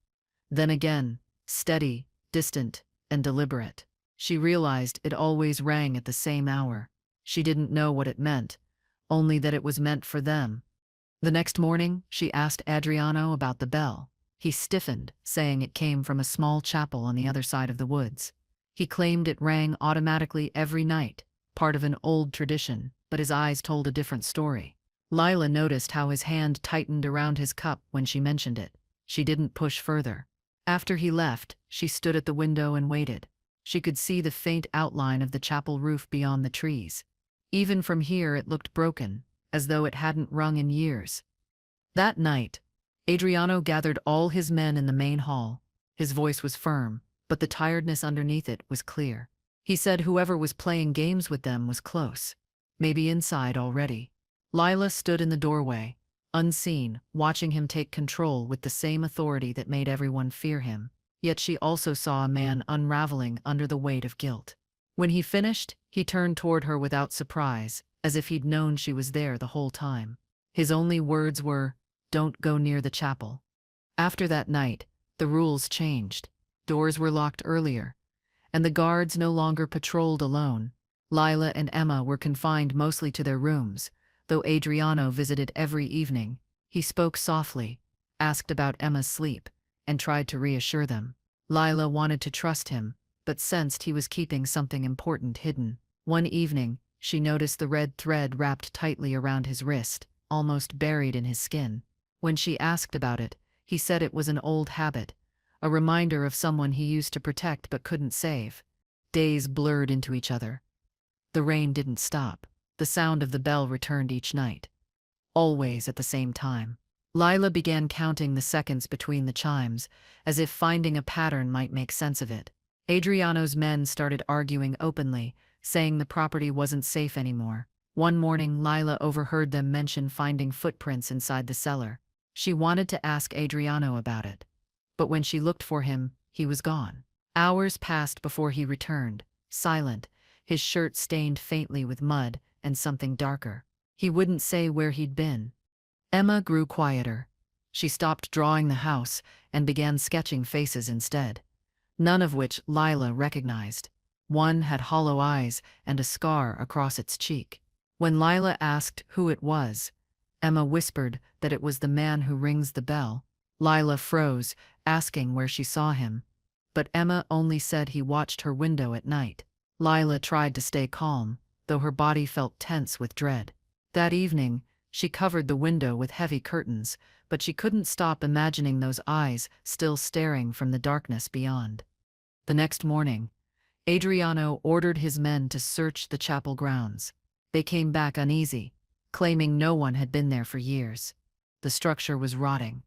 then again, steady, distant, and deliberate. She realized it always rang at the same hour. She didn't know what it meant, only that it was meant for them. The next morning, she asked Adriano about the bell. He stiffened, saying it came from a small chapel on the other side of the woods. He claimed it rang automatically every night, part of an old tradition, but his eyes told a different story. Lila noticed how his hand tightened around his cup when she mentioned it. She didn't push further. After he left, she stood at the window and waited. She could see the faint outline of the chapel roof beyond the trees. Even from here it looked broken, as though it hadn't rung in years. That night, Adriano gathered all his men in the main hall. His voice was firm, but the tiredness underneath it was clear. He said whoever was playing games with them was close, maybe inside already. Lila stood in the doorway, unseen, watching him take control with the same authority that made everyone fear him. Yet she also saw a man unraveling under the weight of guilt. When he finished, he turned toward her without surprise, as if he'd known she was there the whole time. His only words were, "Don't go near the chapel." After that night, the rules changed. Doors were locked earlier, and the guards no longer patrolled alone. Lila and Emma were confined mostly to their rooms, though Adriano visited every evening. He spoke softly, asked about Emma's sleep, and tried to reassure them. Lila wanted to trust him, but sensed he was keeping something important hidden. One evening, she noticed the red thread wrapped tightly around his wrist, almost buried in his skin. When she asked about it, he said it was an old habit, a reminder of someone he used to protect but couldn't save. Days blurred into each other. The rain didn't stop. The sound of the bell returned each night, always at the same time. Lila began counting the seconds between the chimes, as if finding a pattern might make sense of it. Adriano's men started arguing openly, saying the property wasn't safe anymore. One morning, Lila overheard them mention finding footprints inside the cellar. She wanted to ask Adriano about it, but when she looked for him, he was gone. Hours passed before he returned, silent, his shirt stained faintly with mud and something darker. He wouldn't say where he'd been. Emma grew quieter. She stopped drawing the house and began sketching faces instead, none of which Lila recognized. One had hollow eyes and a scar across its cheek. When Lila asked who it was, Emma whispered that it was the man who rings the bell. Lila froze, asking where she saw him, but Emma only said he watched her window at night. Lila tried to stay calm, though her body felt tense with dread. That evening, She covered the window with heavy curtains, but she couldn't stop imagining those eyes still staring from the darkness beyond. The next morning, Adriano ordered his men to search the chapel grounds. They came back uneasy, claiming no one had been there for years. The structure was rotting.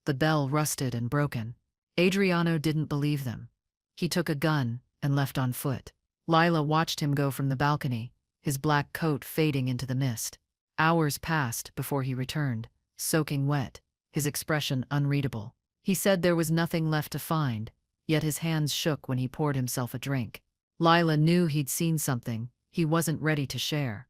The bell rusted and broken. Adriano didn't believe them. He took a gun and left on foot. Lila watched him go from the balcony, his black coat fading into the mist. Hours passed before he returned, soaking wet, his expression unreadable. He said there was nothing left to find, yet his hands shook when he poured himself a drink. Lila knew he'd seen something he wasn't ready to share.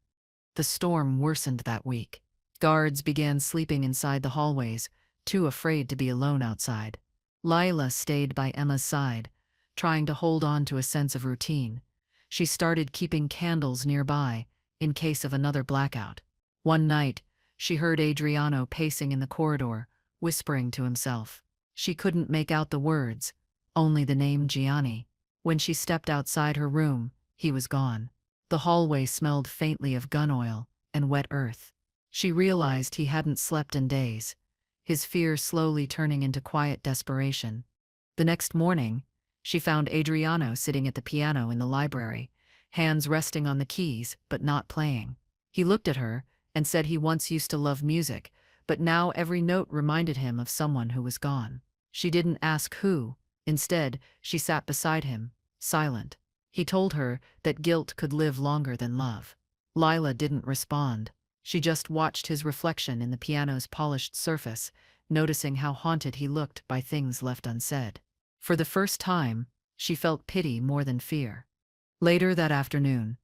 The storm worsened that week. Guards began sleeping inside the hallways, too afraid to be alone outside. Lila stayed by Emma's side, trying to hold on to a sense of routine. She started keeping candles nearby, in case of another blackout. One night, she heard Adriano pacing in the corridor, whispering to himself. She couldn't make out the words, only the name Gianni. When she stepped outside her room, he was gone. The hallway smelled faintly of gun oil and wet earth. She realized he hadn't slept in days, his fear slowly turning into quiet desperation. The next morning, she found Adriano sitting at the piano in the library, hands resting on the keys but not playing. He looked at her and said he once used to love music, but now every note reminded him of someone who was gone. She didn't ask who. Instead, she sat beside him, silent. He told her that guilt could live longer than love. Lila didn't respond. She just watched his reflection in the piano's polished surface, noticing how haunted he looked by things left unsaid. For the first time, she felt pity more than fear. Later that afternoon,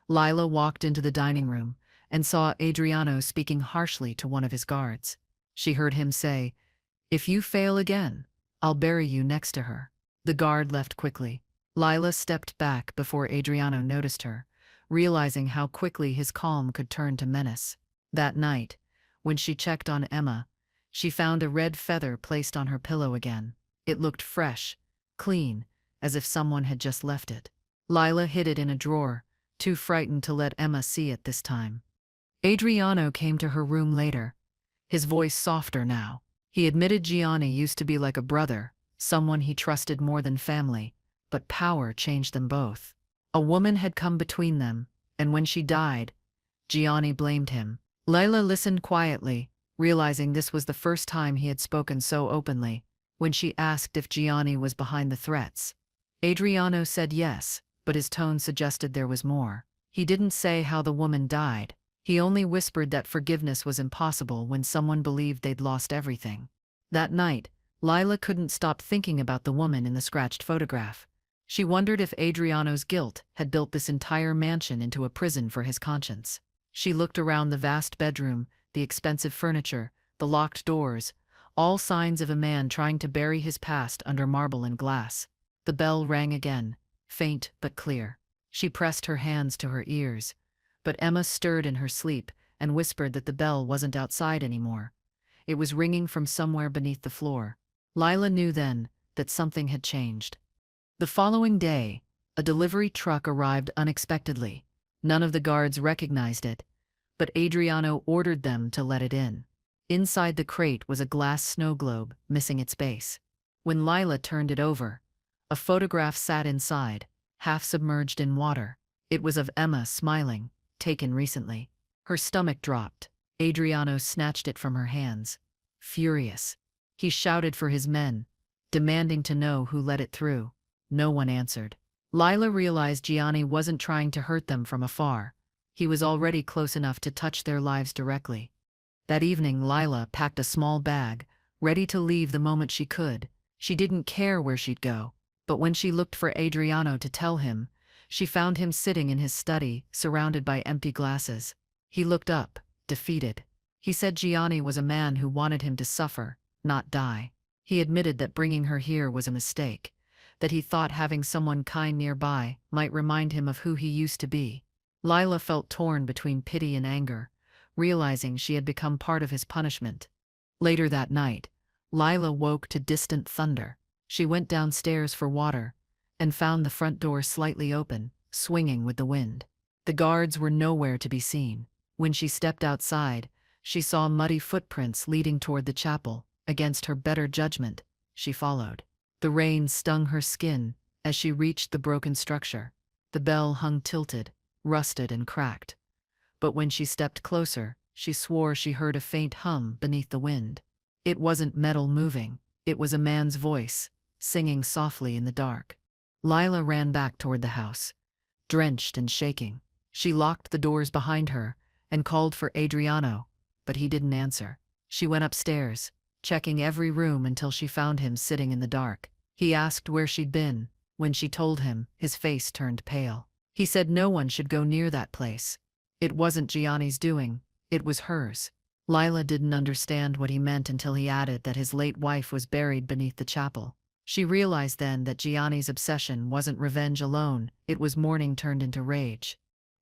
Lila walked into the dining room and saw Adriano speaking harshly to one of his guards. She heard him say, "If you fail again, I'll bury you next to her." The guard left quickly. Lila stepped back before Adriano noticed her, realizing how quickly his calm could turn to menace. That night, when she checked on Emma, she found a red feather placed on her pillow again. It looked fresh, clean, as if someone had just left it. Lila hid it in a drawer, too frightened to let Emma see it this time. Adriano came to her room later, his voice softer now. He admitted Gianni used to be like a brother, someone he trusted more than family, but power changed them both. A woman had come between them, and when she died, Gianni blamed him. Lila listened quietly, realizing this was the first time he had spoken so openly. When she asked if Gianni was behind the threats, Adriano said yes, but his tone suggested there was more. He didn't say how the woman died. He only whispered that forgiveness was impossible when someone believed they'd lost everything. That night, Lila couldn't stop thinking about the woman in the scratched photograph. She wondered if Adriano's guilt had built this entire mansion into a prison for his conscience. She looked around the vast bedroom, the expensive furniture, the locked doors, all signs of a man trying to bury his past under marble and glass. The bell rang again, faint but clear. She pressed her hands to her ears, but Emma stirred in her sleep and whispered that the bell wasn't outside anymore. It was ringing from somewhere beneath the floor. Lila knew then that something had changed. The following day, a delivery truck arrived unexpectedly. None of the guards recognized it, but Adriano ordered them to let it in. Inside the crate was a glass snow globe, missing its base. When Lila turned it over, a photograph sat inside, half submerged in water. It was of Emma smiling, taken recently. Her stomach dropped. Adriano snatched it from her hands. Furious, he shouted for his men, demanding to know who let it through. No one answered. Lila realized Gianni wasn't trying to hurt them from afar. He was already close enough to touch their lives directly. That evening, Lila packed a small bag, ready to leave the moment she could. She didn't care where she'd go, but when she looked for Adriano to tell him, she found him sitting in his study, surrounded by empty glasses. He looked up, defeated. He said Gianni was a man who wanted him to suffer, not die. He admitted that bringing her here was a mistake, that he thought having someone kind nearby might remind him of who he used to be. Lila felt torn between pity and anger, realizing she had become part of his punishment. Later that night, Lila woke to distant thunder. She went downstairs for water and found the front door slightly open, swinging with the wind. The guards were nowhere to be seen. When she stepped outside, She saw muddy footprints leading toward the chapel. Against her better judgment, she followed. The rain stung her skin as she reached the broken structure. The bell hung tilted, rusted and cracked. But when she stepped closer, she swore she heard a faint hum beneath the wind. It wasn't metal moving, it was a man's voice, singing softly in the dark. Lila ran back toward the house, drenched and shaking. She locked the doors behind her and called for Adriano, but he didn't answer. She went upstairs, checking every room until she found him sitting in the dark. He asked where she'd been. When she told him, his face turned pale. He said no one should go near that place. It wasn't Gianni's doing, it was hers. Lila didn't understand what he meant until he added that his late wife was buried beneath the chapel. She realized then that Gianni's obsession wasn't revenge alone, it was mourning turned into rage.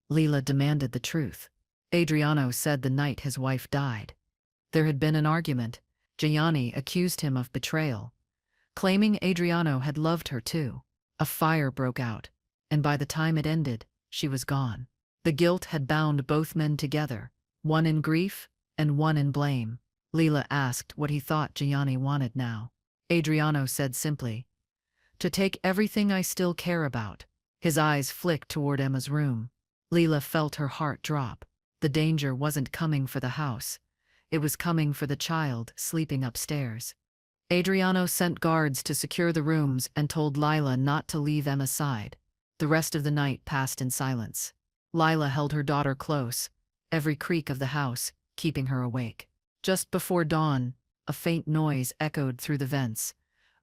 Lila demanded the truth. Adriano said the night his wife died. There had been an argument. Gianni accused him of betrayal, claiming Adriano had loved her too. A fire broke out, and by the time it ended, she was gone. The guilt had bound both men together, one in grief and one in blame. Lila asked what he thought Gianni wanted now. Adriano said simply, "To take everything I still care about." His eyes flicked toward Emma's room. Lila felt her heart drop. The danger wasn't coming for the house. It was coming for the child sleeping upstairs. Adriano sent guards to secure the rooms and told Lila not to leave Emma's side. The rest of the night passed in silence. Lila held her daughter close, every creak of the house keeping her awake. Just before dawn, a faint noise echoed through the vents,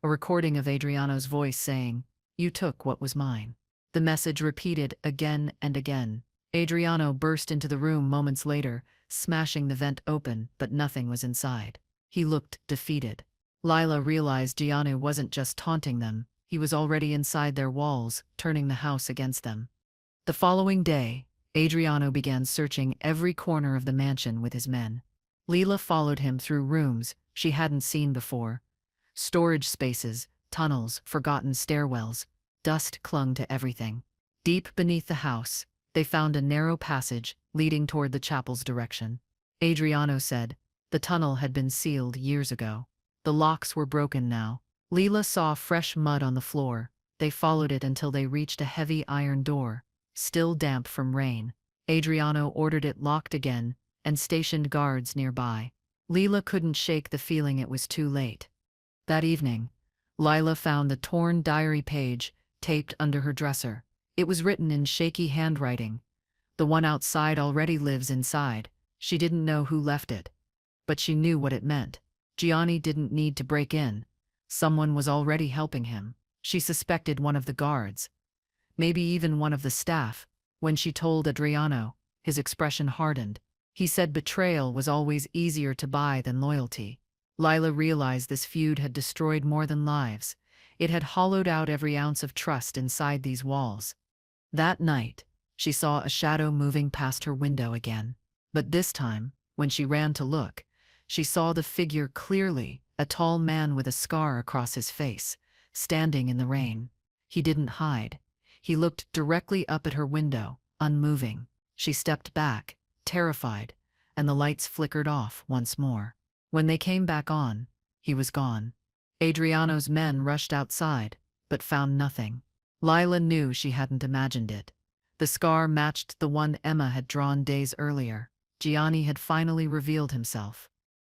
a recording of Adriano's voice saying, "You took what was mine." The message repeated again and again. Adriano burst into the room moments later, smashing the vent open, but nothing was inside. He looked defeated. Lila realized Gianni wasn't just taunting them, he was already inside their walls, turning the house against them. The following day, Adriano began searching every corner of the mansion with his men. Lila followed him through rooms she hadn't seen before. Storage spaces, tunnels, forgotten stairwells. Dust clung to everything. Deep beneath the house, they found a narrow passage leading toward the chapel's direction. Adriano said the tunnel had been sealed years ago. The locks were broken now. Lila saw fresh mud on the floor. They followed it until they reached a heavy iron door, still damp from rain. Adriano ordered it locked again and stationed guards nearby. Lila couldn't shake the feeling it was too late. That evening, Lila found the torn diary page taped under her dresser. It was written in shaky handwriting. "The one outside already lives inside." She didn't know who left it, but she knew what it meant. Gianni didn't need to break in. Someone was already helping him. She suspected one of the guards, maybe even one of the staff. When she told Adriano, his expression hardened. He said betrayal was always easier to buy than loyalty. Lila realized this feud had destroyed more than lives. It had hollowed out every ounce of trust inside these walls. That night, she saw a shadow moving past her window again. But this time, when she ran to look, she saw the figure clearly, a tall man with a scar across his face, standing in the rain. He didn't hide. He looked directly up at her window, unmoving. She stepped back, terrified, and the lights flickered off once more. When they came back on, he was gone. Adriano's men rushed outside, but found nothing. Lila knew she hadn't imagined it. The scar matched the one Emma had drawn days earlier. Gianni had finally revealed himself.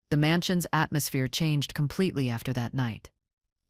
The mansion's atmosphere changed completely after that night.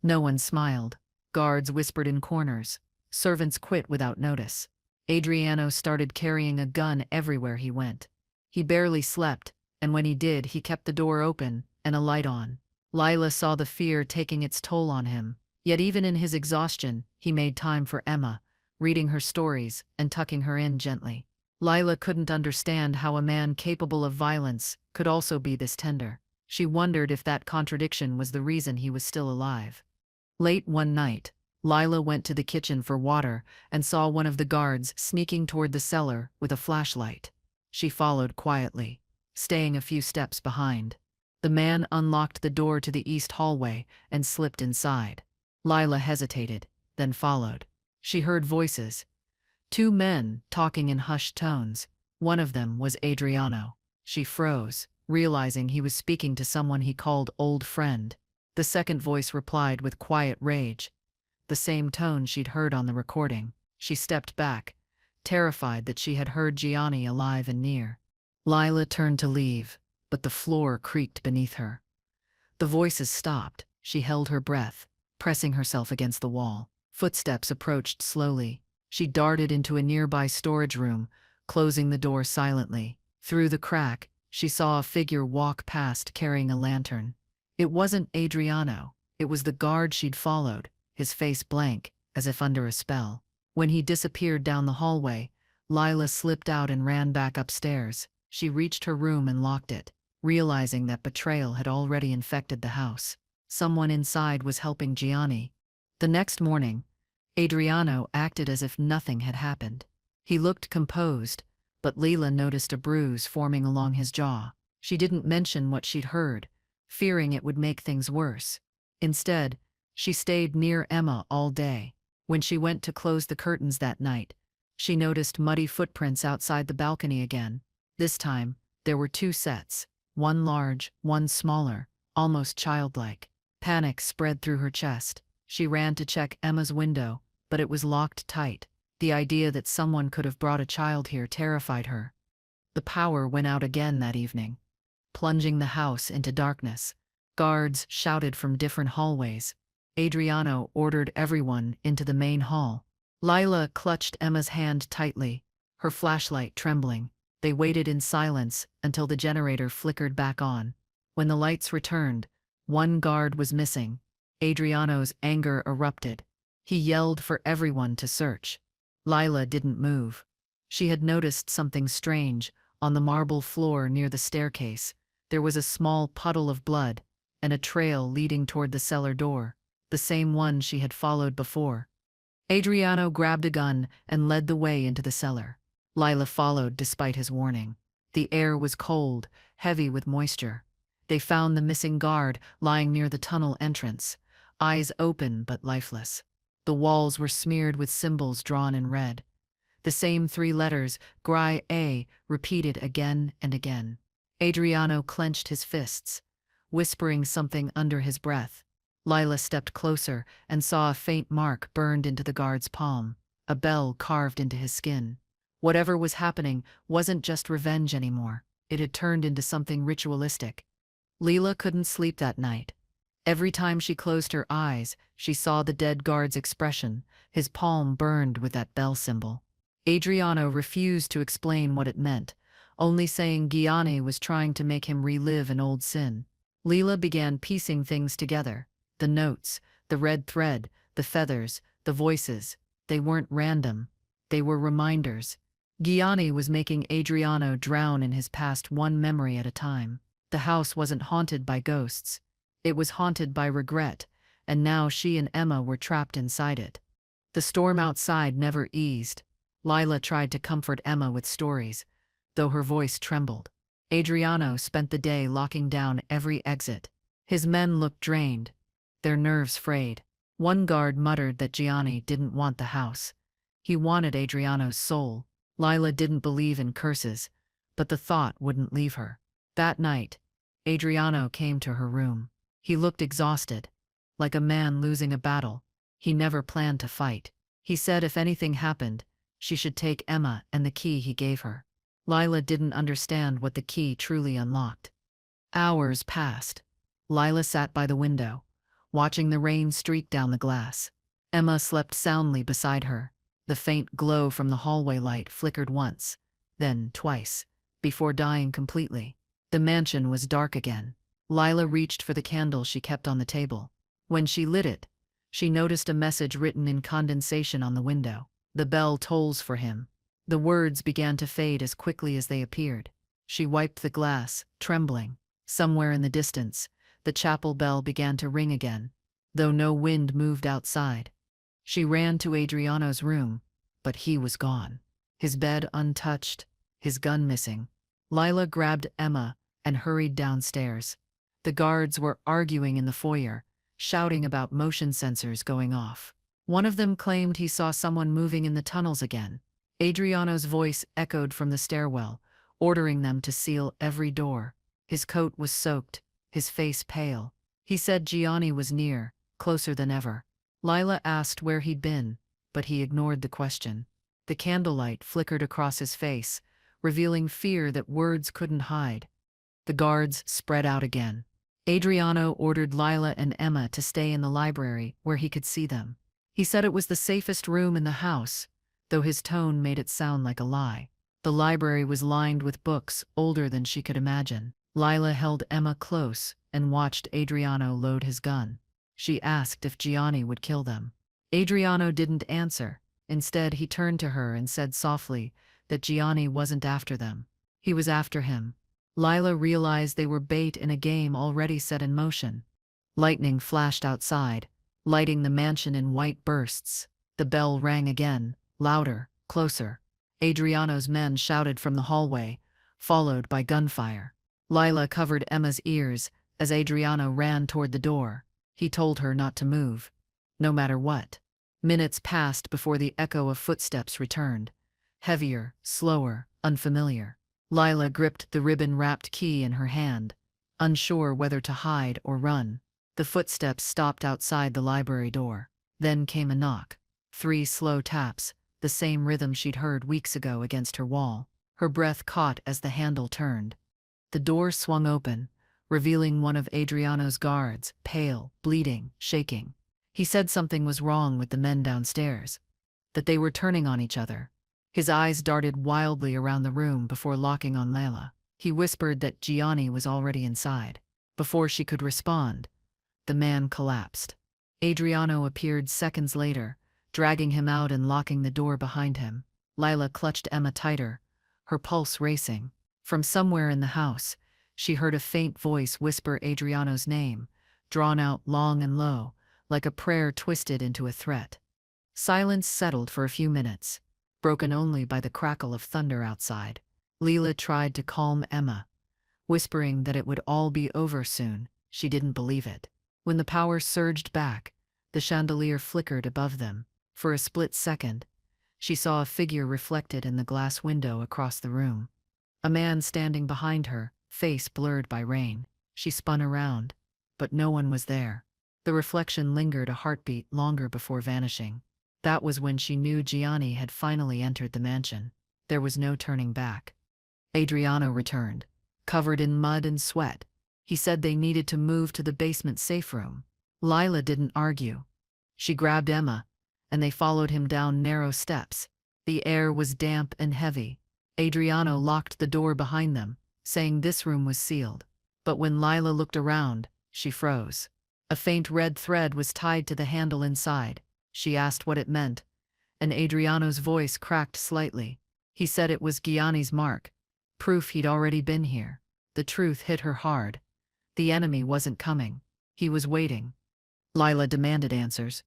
No one smiled. Guards whispered in corners. Servants quit without notice. Adriano started carrying a gun everywhere he went. He barely slept, and when he did, he kept the door open and a light on. Lila saw the fear taking its toll on him. Yet even in his exhaustion, he made time for Emma, reading her stories and tucking her in gently. Lila couldn't understand how a man capable of violence could also be this tender. She wondered if that contradiction was the reason he was still alive. Late one night, Lila went to the kitchen for water and saw one of the guards sneaking toward the cellar with a flashlight. She followed quietly, staying a few steps behind. The man unlocked the door to the east hallway and slipped inside. Lila hesitated, then followed. She heard voices. Two men talking in hushed tones. One of them was Adriano. She froze. realizing he was speaking to someone he called old friend. The second voice replied with quiet rage, the same tone she'd heard on the recording. She stepped back, terrified that she had heard Gianni alive and near. Lila turned to leave, but the floor creaked beneath her. The voices stopped. She held her breath, pressing herself against the wall. Footsteps approached slowly. She darted into a nearby storage room, closing the door silently. Through the crack, she saw a figure walk past carrying a lantern. It wasn't Adriano. It was the guard she'd followed, his face blank, as if under a spell. When he disappeared down the hallway, Lila slipped out and ran back upstairs. She reached her room and locked it, realizing that betrayal had already infected the house. Someone inside was helping Gianni. The next morning, Adriano acted as if nothing had happened. He looked composed, but Lila noticed a bruise forming along his jaw. She didn't mention what she'd heard, fearing it would make things worse. Instead, she stayed near Emma all day. When she went to close the curtains that night, she noticed muddy footprints outside the balcony again. This time, there were two sets, one large, one smaller, almost childlike. Panic spread through her chest. She ran to check Emma's window, but it was locked tight. The idea that someone could have brought a child here terrified her. The power went out again that evening, plunging the house into darkness. Guards shouted from different hallways. Adriano ordered everyone into the main hall. Lila clutched Emma's hand tightly, her flashlight trembling. They waited in silence until the generator flickered back on. When the lights returned, one guard was missing. Adriano's anger erupted. He yelled for everyone to search. Lila didn't move. She had noticed something strange. On the marble floor near the staircase, there was a small puddle of blood and a trail leading toward the cellar door, the same one she had followed before. Adriano grabbed a gun and led the way into the cellar. Lila followed despite his warning. The air was cold, heavy with moisture. They found the missing guard lying near the tunnel entrance, eyes open but lifeless. The walls were smeared with symbols drawn in red. The same three letters, Gry A, repeated again and again. Adriano clenched his fists, whispering something under his breath. Lila stepped closer and saw a faint mark burned into the guard's palm, a bell carved into his skin. Whatever was happening wasn't just revenge anymore. It had turned into something ritualistic. Lila couldn't sleep that night. Every time she closed her eyes, she saw the dead guard's expression, his palm burned with that bell symbol. Adriano refused to explain what it meant, only saying Gianni was trying to make him relive an old sin. Lila began piecing things together. The notes, the red thread, the feathers, the voices. They weren't random. They were reminders. Gianni was making Adriano drown in his past one memory at a time. The house wasn't haunted by ghosts. It was haunted by regret, and now she and Emma were trapped inside it. The storm outside never eased. Lila tried to comfort Emma with stories, though her voice trembled. Adriano spent the day locking down every exit. His men looked drained, their nerves frayed. One guard muttered that Gianni didn't want the house. He wanted Adriano's soul. Lila didn't believe in curses, but the thought wouldn't leave her. That night, Adriano came to her room. He looked exhausted, like a man losing a battle. He never planned to fight. He said if anything happened, she should take Emma and the key he gave her. Lila didn't understand what the key truly unlocked. Hours passed. Lila sat by the window, watching the rain streak down the glass. Emma slept soundly beside her. The faint glow from the hallway light flickered once, then twice, before dying completely. The mansion was dark again. Lila reached for the candle she kept on the table. When she lit it, she noticed a message written in condensation on the window. The bell tolls for him. The words began to fade as quickly as they appeared. She wiped the glass, trembling. Somewhere in the distance, the chapel bell began to ring again, though no wind moved outside. She ran to Adriano's room, but he was gone. His bed untouched, his gun missing. Lila grabbed Emma and hurried downstairs. The guards were arguing in the foyer, shouting about motion sensors going off. One of them claimed he saw someone moving in the tunnels again. Adriano's voice echoed from the stairwell, ordering them to seal every door. His coat was soaked, his face pale. He said Gianni was near, closer than ever. Lila asked where he'd been, but he ignored the question. The candlelight flickered across his face, revealing fear that words couldn't hide. The guards spread out again. Adriano ordered Lila and Emma to stay in the library where he could see them. He said it was the safest room in the house, though his tone made it sound like a lie. The library was lined with books older than she could imagine. Lila held Emma close and watched Adriano load his gun. She asked if Gianni would kill them. Adriano didn't answer. Instead, he turned to her and said softly that Gianni wasn't after them. He was after him. Lila realized they were bait in a game already set in motion. Lightning flashed outside, lighting the mansion in white bursts. The bell rang again, louder, closer. Adriano's men shouted from the hallway, followed by gunfire. Lila covered Emma's ears as Adriano ran toward the door. He told her not to move, no matter what. Minutes passed before the echo of footsteps returned. Heavier, slower, unfamiliar. Lila gripped the ribbon-wrapped key in her hand, unsure whether to hide or run. The footsteps stopped outside the library door. Then came a knock. 3 slow taps, the same rhythm she'd heard weeks ago against her wall. Her breath caught as the handle turned. The door swung open, revealing one of Adriano's guards, pale, bleeding, shaking. He said something was wrong with the men downstairs, that they were turning on each other. His eyes darted wildly around the room before locking on Lila. He whispered that Gianni was already inside. Before she could respond, the man collapsed. Adriano appeared seconds later, dragging him out and locking the door behind him. Lila clutched Emma tighter, her pulse racing. From somewhere in the house, she heard a faint voice whisper Adriano's name, drawn out long and low, like a prayer twisted into a threat. Silence settled for a few minutes, broken only by the crackle of thunder outside. Lila tried to calm Emma, whispering that it would all be over soon. She didn't believe it. When the power surged back, the chandelier flickered above them. For a split second, she saw a figure reflected in the glass window across the room. A man standing behind her, face blurred by rain. She spun around, but no one was there. The reflection lingered a heartbeat longer before vanishing. That was when she knew Gianni had finally entered the mansion. There was no turning back. Adriano returned, covered in mud and sweat. He said they needed to move to the basement safe room. Lila didn't argue. She grabbed Emma, and they followed him down narrow steps. The air was damp and heavy. Adriano locked the door behind them, saying this room was sealed. But when Lila looked around, she froze. A faint red thread was tied to the handle inside. She asked what it meant, and Adriano's voice cracked slightly. He said it was Gianni's mark, proof he'd already been here. The truth hit her hard. The enemy wasn't coming. He was waiting. Lila demanded answers,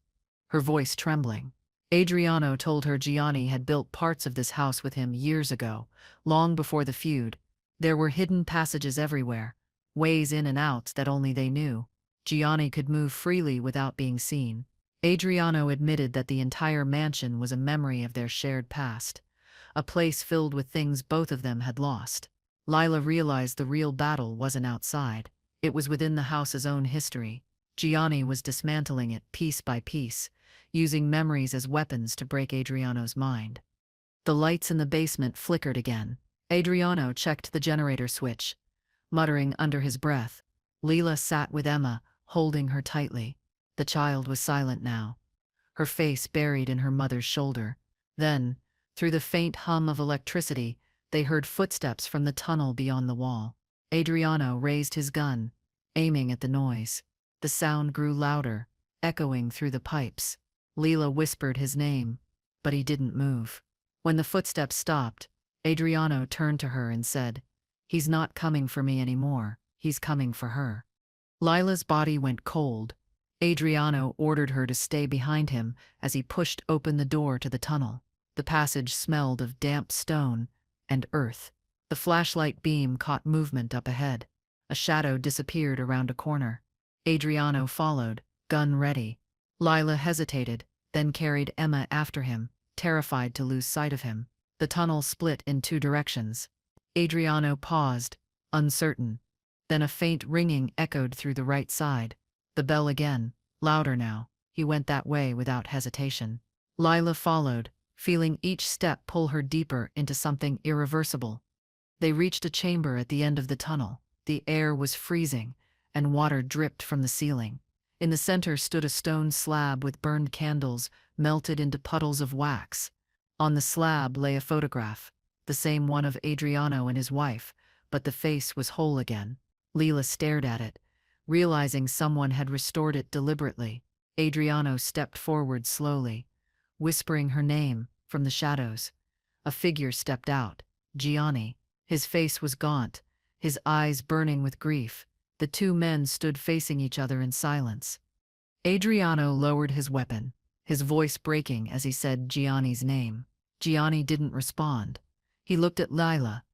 her voice trembling. Adriano told her Gianni had built parts of this house with him years ago, long before the feud. There were hidden passages everywhere, ways in and out that only they knew. Gianni could move freely without being seen. Adriano admitted that the entire mansion was a memory of their shared past, a place filled with things both of them had lost. Lila realized the real battle wasn't outside. It was within the house's own history. Gianni was dismantling it piece by piece, using memories as weapons to break Adriano's mind. The lights in the basement flickered again. Adriano checked the generator switch, muttering under his breath. Lila sat with Emma, holding her tightly. The child was silent now, her face buried in her mother's shoulder. Then, through the faint hum of electricity, they heard footsteps from the tunnel beyond the wall. Adriano raised his gun, aiming at the noise. The sound grew louder, echoing through the pipes. Lila whispered his name, but he didn't move. When the footsteps stopped, Adriano turned to her and said, "He's not coming for me anymore, he's coming for her." Lila's body went cold. Adriano ordered her to stay behind him as he pushed open the door to the tunnel. The passage smelled of damp stone and earth. The flashlight beam caught movement up ahead. A shadow disappeared around a corner. Adriano followed, gun ready. Lila hesitated, then carried Emma after him, terrified to lose sight of him. The tunnel split in 2 directions. Adriano paused, uncertain. Then a faint ringing echoed through the right side. The bell again, louder now. He went that way without hesitation. Lila followed, feeling each step pull her deeper into something irreversible. They reached a chamber at the end of the tunnel. The air was freezing, and water dripped from the ceiling. In the center stood a stone slab with burned candles melted into puddles of wax. On the slab lay a photograph, the same one of Adriano and his wife, but the face was whole again. Lila stared at it, realizing someone had restored it deliberately. Adriano stepped forward slowly, whispering her name from the shadows. A figure stepped out, Gianni. His face was gaunt, his eyes burning with grief. The two men stood facing each other in silence. Adriano lowered his weapon, his voice breaking as he said Gianni's name. Gianni didn't respond. He looked at Lila,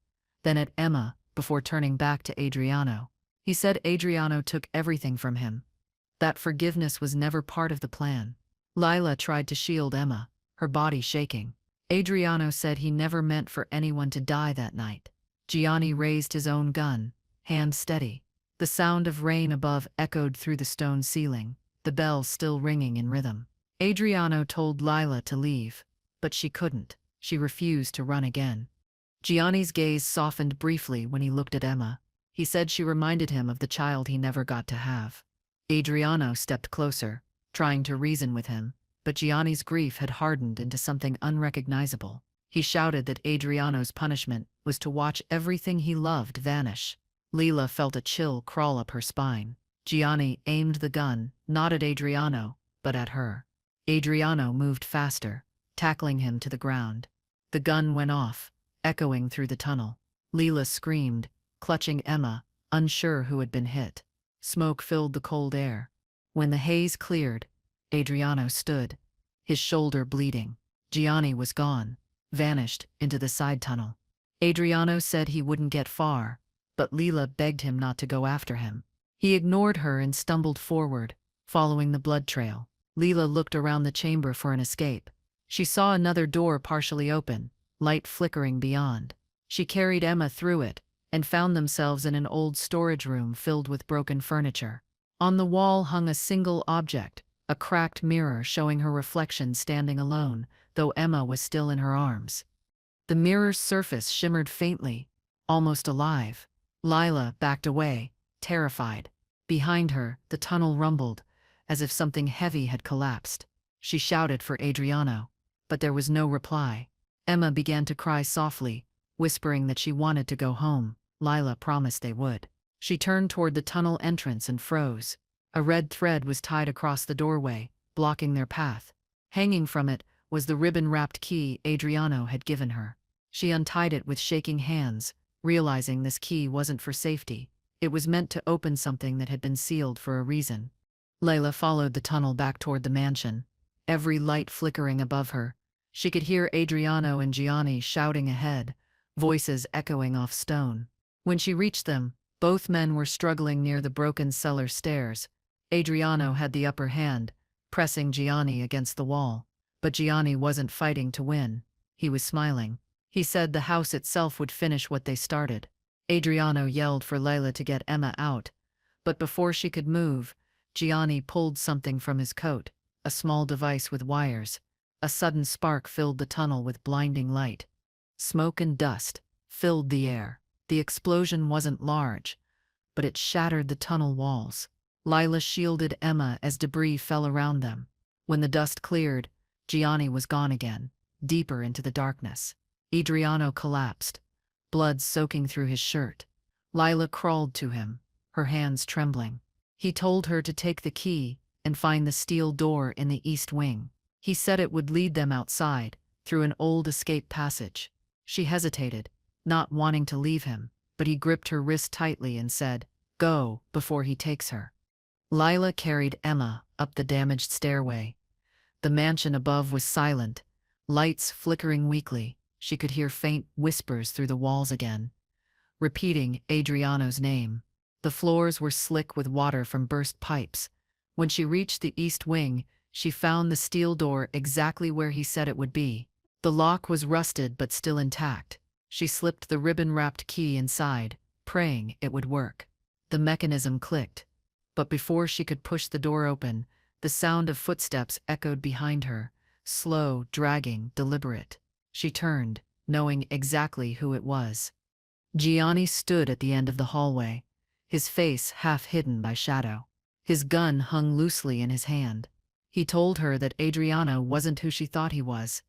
then at Emma, before turning back to Adriano. He said Adriano took everything from him, that forgiveness was never part of the plan. Lila tried to shield Emma, her body shaking. Adriano said he never meant for anyone to die that night. Gianni raised his own gun, hand steady. The sound of rain above echoed through the stone ceiling, the bell still ringing in rhythm. Adriano told Lila to leave, but she couldn't. She refused to run again. Gianni's gaze softened briefly when he looked at Emma. He said she reminded him of the child he never got to have. Adriano stepped closer, trying to reason with him, but Gianni's grief had hardened into something unrecognizable. He shouted that Adriano's punishment was to watch everything he loved vanish. Lila felt a chill crawl up her spine. Gianni aimed the gun, not at Adriano, but at her. Adriano moved faster, tackling him to the ground. The gun went off, echoing through the tunnel. Lila screamed, clutching Emma, unsure who had been hit. Smoke filled the cold air. When the haze cleared, Adriano stood, his shoulder bleeding. Gianni was gone, vanished into the side tunnel. Adriano said he wouldn't get far, but Lila begged him not to go after him. He ignored her and stumbled forward, following the blood trail. Lila looked around the chamber for an escape. She saw another door partially open, light flickering beyond. She carried Emma through it, and found themselves in an old storage room filled with broken furniture. On the wall hung a single object, a cracked mirror showing her reflection standing alone, though Emma was still in her arms. The mirror's surface shimmered faintly, almost alive. Lila backed away, terrified. Behind her, the tunnel rumbled, as if something heavy had collapsed. She shouted for Adriano, but there was no reply. Emma began to cry softly, whispering that she wanted to go home. Lila promised they would. She turned toward the tunnel entrance and froze. A red thread was tied across the doorway, blocking their path. Hanging from it was the ribbon-wrapped key Adriano had given her. She untied it with shaking hands, realizing this key wasn't for safety. It was meant to open something that had been sealed for a reason. Layla followed the tunnel back toward the mansion, every light flickering above her. She could hear Adriano and Gianni shouting ahead, voices echoing off stone. When she reached them, both men were struggling near the broken cellar stairs. Adriano had the upper hand, pressing Gianni against the wall. But Gianni wasn't fighting to win. He was smiling. He said the house itself would finish what they started. Adriano yelled for Layla to get Emma out, but before she could move, Gianni pulled something from his coat, a small device with wires. A sudden spark filled the tunnel with blinding light. Smoke and dust filled the air. The explosion wasn't large, but it shattered the tunnel walls. Lila shielded Emma as debris fell around them. When the dust cleared, Gianni was gone again, deeper into the darkness. Adriano collapsed, blood soaking through his shirt. Lila crawled to him, her hands trembling. He told her to take the key and find the steel door in the east wing. He said it would lead them outside, through an old escape passage. She hesitated, not wanting to leave him, but he gripped her wrist tightly and said, "Go," before he takes her. Lila carried Emma up the damaged stairway. The mansion above was silent, lights flickering weakly. She could hear faint whispers through the walls again, repeating Adriano's name. The floors were slick with water from burst pipes. When she reached the east wing, she found the steel door exactly where he said it would be. The lock was rusted but still intact. She slipped the ribbon-wrapped key inside, praying it would work. The mechanism clicked. But before she could push the door open, the sound of footsteps echoed behind her, slow, dragging, deliberate. She turned, knowing exactly who it was. Gianni stood at the end of the hallway, his face half hidden by shadow. His gun hung loosely in his hand. He told her that Adriano wasn't who she thought he was,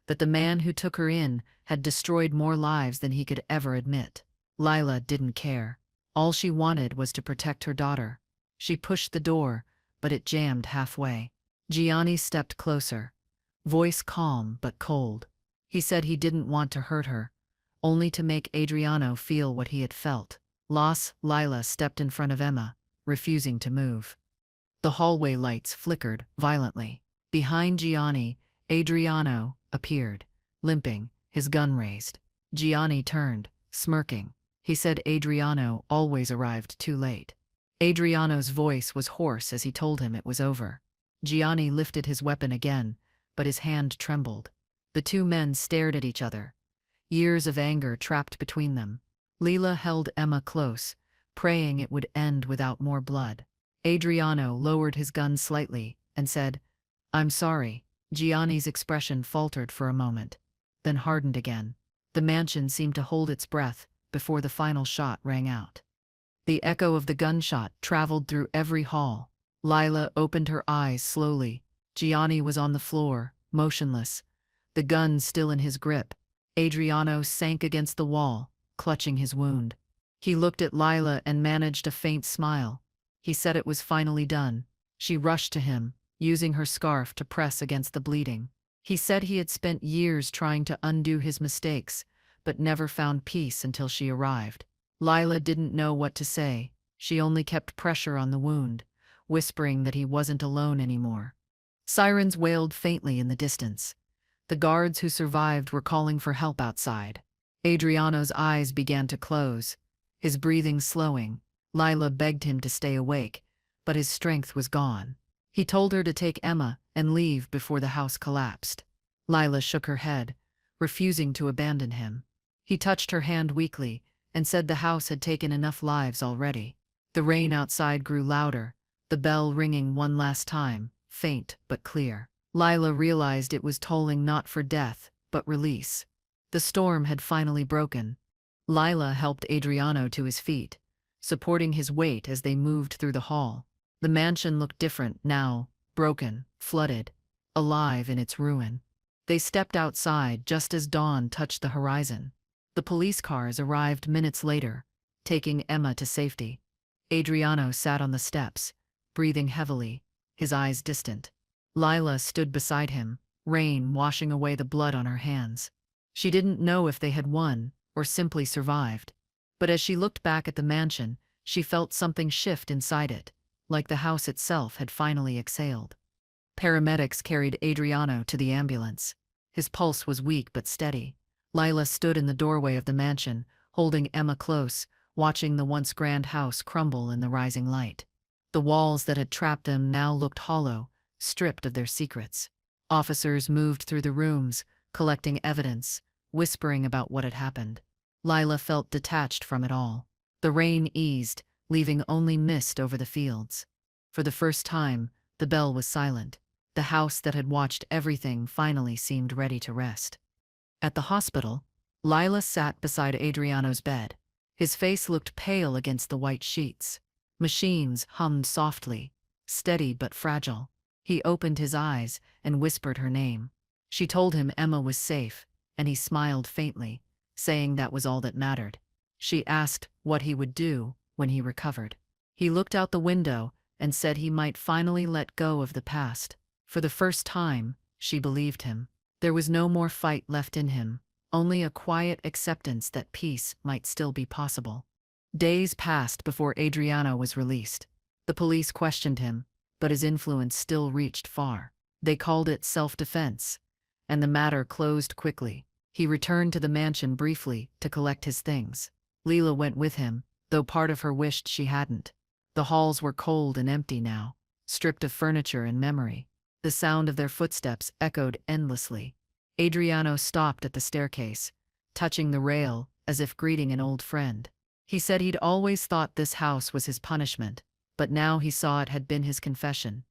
that the man who took her in had destroyed more lives than he could ever admit. Lila didn't care. All she wanted was to protect her daughter. She pushed the door, but it jammed halfway. Gianni stepped closer, voice calm but cold. He said he didn't want to hurt her, only to make Adriano feel what he had felt. Lila stepped in front of Emma, refusing to move. The hallway lights flickered violently. Behind Gianni, Adriano appeared, limping, his gun raised. Gianni turned, smirking. He said Adriano always arrived too late. Adriano's voice was hoarse as he told him it was over. Gianni lifted his weapon again, but his hand trembled. The two men stared at each other, years of anger trapped between them. Lila held Emma close, praying it would end without more blood. Adriano lowered his gun slightly and said, "I'm sorry." Gianni's expression faltered for a moment, then hardened again. The mansion seemed to hold its breath before the final shot rang out. The echo of the gunshot traveled through every hall. Lila opened her eyes slowly. Gianni was on the floor, motionless, the gun still in his grip. Adriano sank against the wall, clutching his wound. He looked at Lila and managed a faint smile. He said it was finally done. She rushed to him, using her scarf to press against the bleeding. He said he had spent years trying to undo his mistakes, but never found peace until she arrived. Lila didn't know what to say. She only kept pressure on the wound, whispering that he wasn't alone anymore. Sirens wailed faintly in the distance. The guards who survived were calling for help outside. Adriano's eyes began to close, his breathing slowing. Lila begged him to stay awake, but his strength was gone. He told her to take Emma and leave before the house collapsed. Lila shook her head, refusing to abandon him. He touched her hand weakly and said the house had taken enough lives already. The rain outside grew louder, the bell ringing one last time, faint but clear. Lila realized it was tolling not for death, but release. The storm had finally broken. Lila helped Adriano to his feet, supporting his weight as they moved through the hall. The mansion looked different now, broken, flooded, alive in its ruin. They stepped outside just as dawn touched the horizon. The police cars arrived minutes later, taking Emma to safety. Adriano sat on the steps, breathing heavily, his eyes distant. Lila stood beside him, rain washing away the blood on her hands. She didn't know if they had won or simply survived. But as she looked back at the mansion, she felt something shift inside it, like the house itself had finally exhaled. Paramedics carried Adriano to the ambulance. His pulse was weak but steady. Lila stood in the doorway of the mansion, holding Emma close, watching the once grand house crumble in the rising light. The walls that had trapped them now looked hollow, stripped of their secrets. Officers moved through the rooms, collecting evidence, whispering about what had happened. Lila felt detached from it all. The rain eased, leaving only mist over the fields. For the first time, the bell was silent. The house that had watched everything finally seemed ready to rest. At the hospital, Lila sat beside Adriano's bed. His face looked pale against the white sheets. Machines hummed softly, steady but fragile. He opened his eyes and whispered her name. She told him Emma was safe, and he smiled faintly, saying that was all that mattered. She asked what he would do when he recovered. He looked out the window and said he might finally let go of the past. For the first time, she believed him. There was no more fight left in him, only a quiet acceptance that peace might still be possible. Days passed before Adriano was released. The police questioned him, but his influence still reached far. They called it self-defense, and the matter closed quickly. He returned to the mansion briefly to collect his things. Lila went with him, though part of her wished she hadn't. The halls were cold and empty now, stripped of furniture and memory. The sound of their footsteps echoed endlessly. Adriano stopped at the staircase, touching the rail as if greeting an old friend. He said he'd always thought this house was his punishment, but now he saw it had been his confession.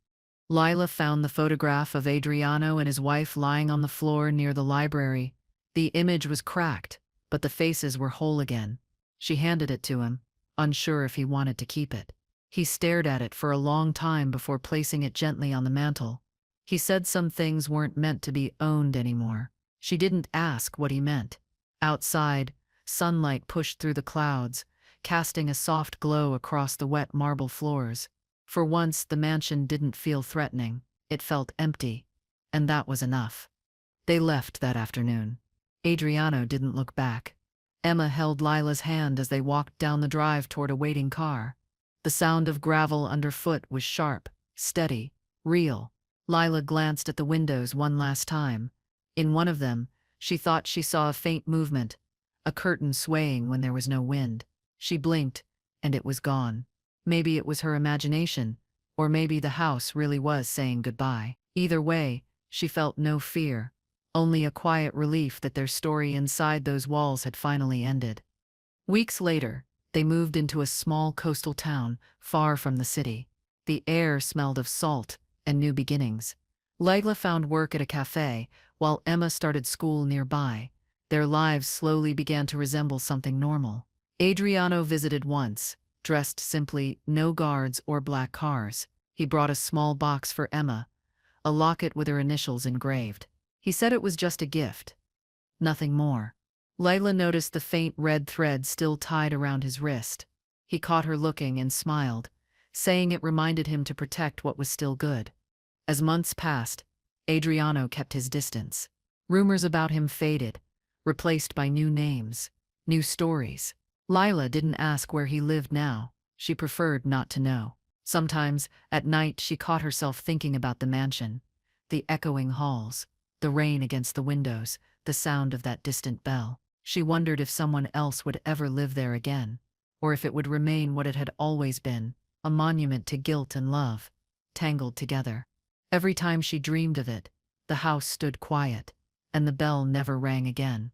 Lila found the photograph of Adriano and his wife lying on the floor near the library. The image was cracked, but the faces were whole again. She handed it to him, unsure if he wanted to keep it. He stared at it for a long time before placing it gently on the mantel. He said some things weren't meant to be owned anymore. She didn't ask what he meant. Outside, sunlight pushed through the clouds, casting a soft glow across the wet marble floors. For once, the mansion didn't feel threatening. It felt empty, and that was enough. They left that afternoon. Adriano didn't look back. Emma held Lila's hand as they walked down the drive toward a waiting car. The sound of gravel underfoot was sharp, steady, real. Lila glanced at the windows one last time. In one of them, she thought she saw a faint movement, a curtain swaying when there was no wind. She blinked, and it was gone. Maybe it was her imagination, or maybe the house really was saying goodbye. Either way, she felt no fear, only a quiet relief that their story inside those walls had finally ended. Weeks later, they moved into a small coastal town, far from the city. The air smelled of salt and new beginnings. Lila found work at a cafe, while Emma started school nearby. Their lives slowly began to resemble something normal. Adriano visited once, dressed simply, no guards or black cars. He brought a small box for Emma, a locket with her initials engraved. He said it was just a gift. Nothing more. Lila noticed the faint red thread still tied around his wrist. He caught her looking and smiled, saying it reminded him to protect what was still good. As months passed, Adriano kept his distance. Rumors about him faded, replaced by new names, new stories. Lila didn't ask where he lived now. She preferred not to know. Sometimes, at night, she caught herself thinking about the mansion, the echoing halls, the rain against the windows, the sound of that distant bell. She wondered if someone else would ever live there again, or if it would remain what it had always been, a monument to guilt and love, tangled together. Every time she dreamed of it, the house stood quiet, and the bell never rang again.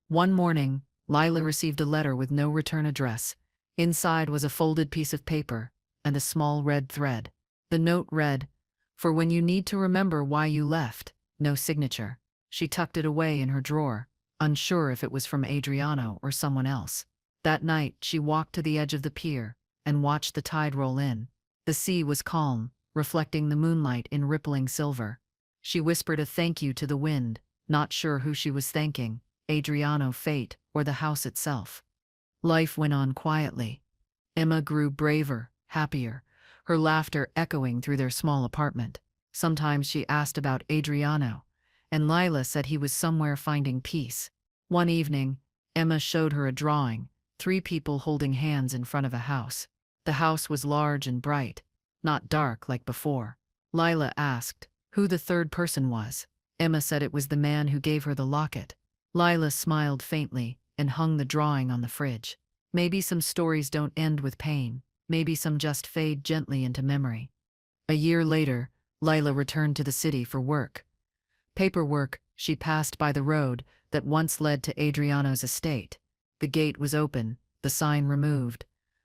One morning, Lila received a letter with no return address. Inside was a folded piece of paper and a small red thread. The note read, "For when you need to remember why you left," no signature. She tucked it away in her drawer, unsure if it was from Adriano or someone else. That night, she walked to the edge of the pier and watched the tide roll in. The sea was calm, reflecting the moonlight in rippling silver. She whispered a thank you to the wind, not sure who she was thanking, Adriano, fate, or the house itself. Life went on quietly. Emma grew braver, happier, her laughter echoing through their small apartment. Sometimes she asked about Adriano, and Lila said he was somewhere finding peace. One evening, Emma showed her a drawing, 3 people holding hands in front of a house. The house was large and bright, not dark like before. Lila asked who the third person was. Emma said it was the man who gave her the locket. Lila smiled faintly and hung the drawing on the fridge. Maybe some stories don't end with pain. Maybe some just fade gently into memory. A year later, Lila returned to the city for work. Paperwork. She passed by the road that once led to Adriano's estate. The gate was open, the sign removed,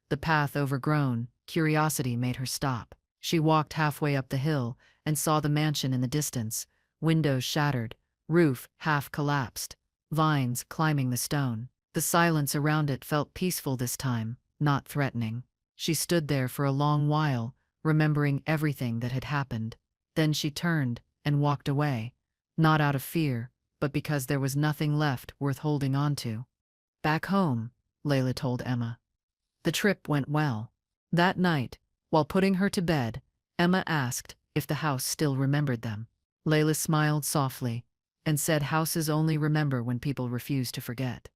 the path overgrown. Curiosity made her stop. She walked halfway up the hill and saw the mansion in the distance, windows shattered, roof half collapsed, vines climbing the stone. The silence around it felt peaceful this time, not threatening. She stood there for a long while, remembering everything that had happened. Then she turned and walked away, not out of fear, but because there was nothing left worth holding on to. Back home, Layla told Emma. The trip went well. That night, while putting her to bed, Emma asked if the house still remembered them. Layla smiled softly and said houses only remember when people refuse to forget.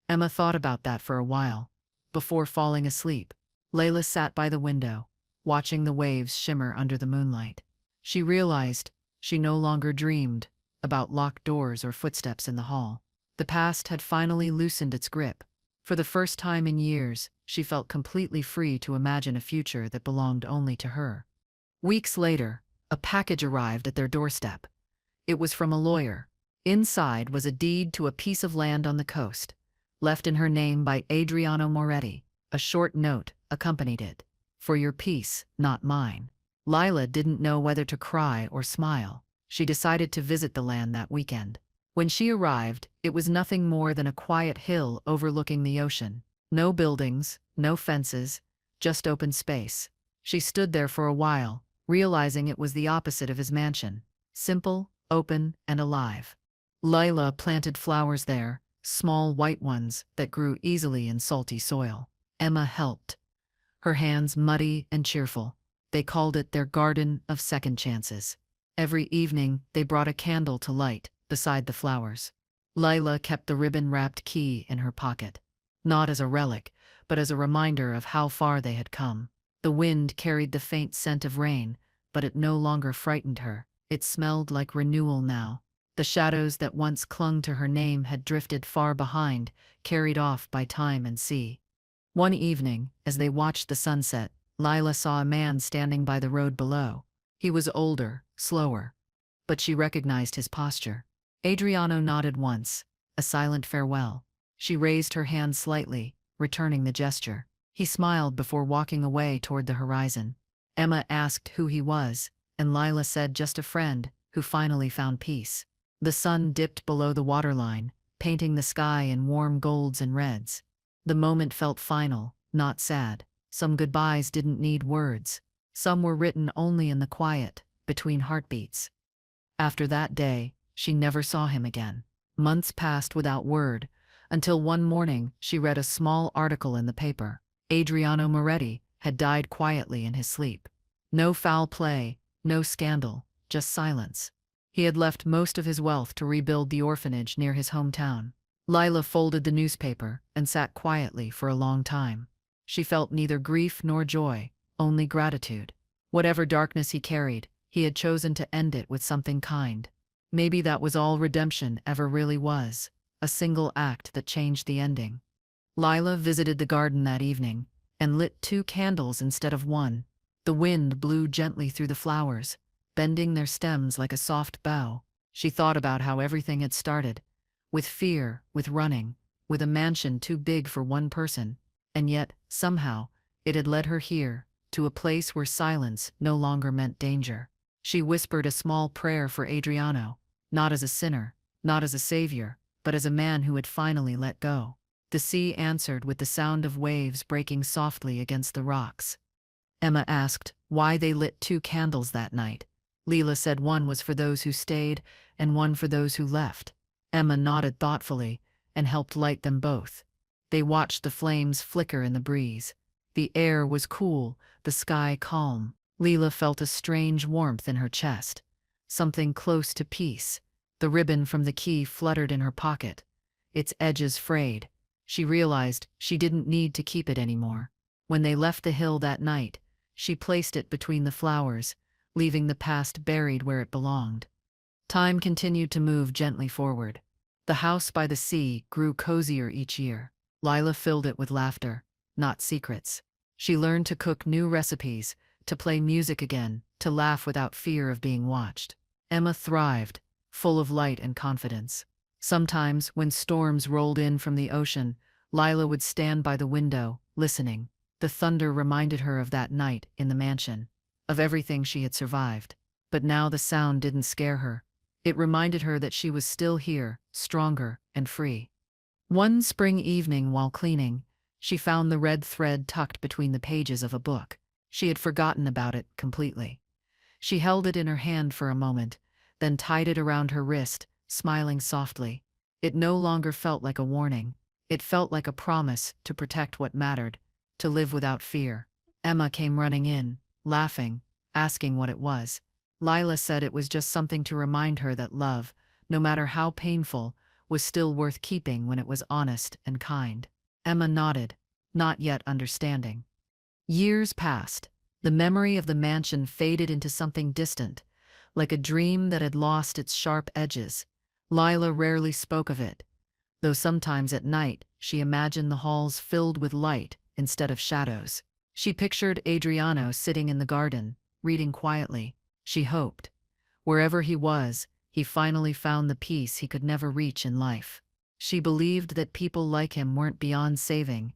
Emma thought about that for a while. Before falling asleep, Layla sat by the window, watching the waves shimmer under the moonlight. She realized she no longer dreamed about locked doors or footsteps in the hall. The past had finally loosened its grip. For the first time in years, she felt completely free to imagine a future that belonged only to her. Weeks later, a package arrived at their doorstep. It was from a lawyer. Inside was a deed to a piece of land on the coast, left in her name by Adriano Moretti, A short note accompanied it. For your peace, not mine. Lila didn't know whether to cry or smile. She decided to visit the land that weekend. When she arrived, it was nothing more than a quiet hill overlooking the ocean. No buildings, no fences, just open space. She stood there for a while, realizing it was the opposite of his mansion. Simple, open, and alive. Lila planted flowers there, small white ones that grew easily in salty soil. Emma helped. Her hands muddy and cheerful. They called it their garden of second chances. Every evening, they brought a candle to light beside the flowers. Lila kept the ribbon-wrapped key in her pocket. Not as a relic, but as a reminder of how far they had come. The wind carried the faint scent of rain, but it no longer frightened her. It smelled like renewal now. The shadows that once clung to her name had drifted far behind, carried off by time and sea. One evening, as they watched the sunset, Lila saw a man standing by the road below. He was older, slower, but she recognized his posture. Adriano nodded once, a silent farewell. She raised her hand slightly, returning the gesture. He smiled before walking away toward the horizon. Emma asked who he was, and Lila said just a friend who finally found peace. The sun dipped below the waterline, painting the sky in warm golds and reds. The moment felt final, not sad. Some goodbyes didn't need words. Some were written only in the quiet, between heartbeats. After that day, she never saw him again. Months passed without word, until one morning she read a small article in the paper. Adriano Moretti had died quietly in his sleep. No foul play, no scandal, just silence. He had left most of his wealth to rebuild the orphanage near his hometown. Lila folded the newspaper and sat quietly for a long time. She felt neither grief nor joy, only gratitude. Whatever darkness he carried, he had chosen to end it with something kind. Maybe that was all redemption ever really was, a single act that changed the ending. Lila visited the garden that evening, and lit 2 candles instead of 1. The wind blew gently through the flowers, bending their stems like a soft bow. She thought about how everything had started, with fear, with running, with a mansion too big for one person, and yet, somehow, it had led her here, to a place where silence no longer meant danger. She whispered a small prayer for Adriano, not as a sinner, not as a savior, but as a man who had finally let go. The sea answered with the sound of waves breaking softly against the rocks. Emma asked why they lit 2 candles that night. Lila said one was for those who stayed and one for those who left. Emma nodded thoughtfully and helped light them both. They watched the flames flicker in the breeze. The air was cool, the sky calm. Lila felt a strange warmth in her chest, something close to peace. The ribbon from the key fluttered in her pocket, its edges frayed. She realized she didn't need to keep it anymore. When they left the hill that night, she placed it between the flowers, leaving the past buried where it belonged. Time continued to move gently forward. The house by the sea grew cozier each year. Lila filled it with laughter, not secrets. She learned to cook new recipes, to play music again, to laugh without fear of being watched. Emma thrived, full of light and confidence. Sometimes, when storms rolled in from the ocean, Lila would stand by the window, listening. The thunder reminded her of that night in the mansion, of everything she had survived. But now the sound didn't scare her. It reminded her that she was still here, stronger and free. One spring evening while cleaning, she found the red thread tucked between the pages of a book. She had forgotten about it completely. She held it in her hand for a moment, then tied it around her wrist, smiling softly. It no longer felt like a warning. It felt like a promise to protect what mattered, to live without fear. Emma came running in, laughing, asking what it was. Lila said it was just something to remind her that love, no matter how painful, was still worth keeping when it was honest and kind. Emma nodded, not yet understanding. Years passed. The memory of the mansion faded into something distant, like a dream that had lost its sharp edges. Lila rarely spoke of it, though sometimes at night she imagined the halls filled with light instead of shadows. She pictured Adriano sitting in the garden, reading quietly. She hoped, wherever he was, he finally found the peace he could never reach in life. She believed that people like him weren't beyond saving.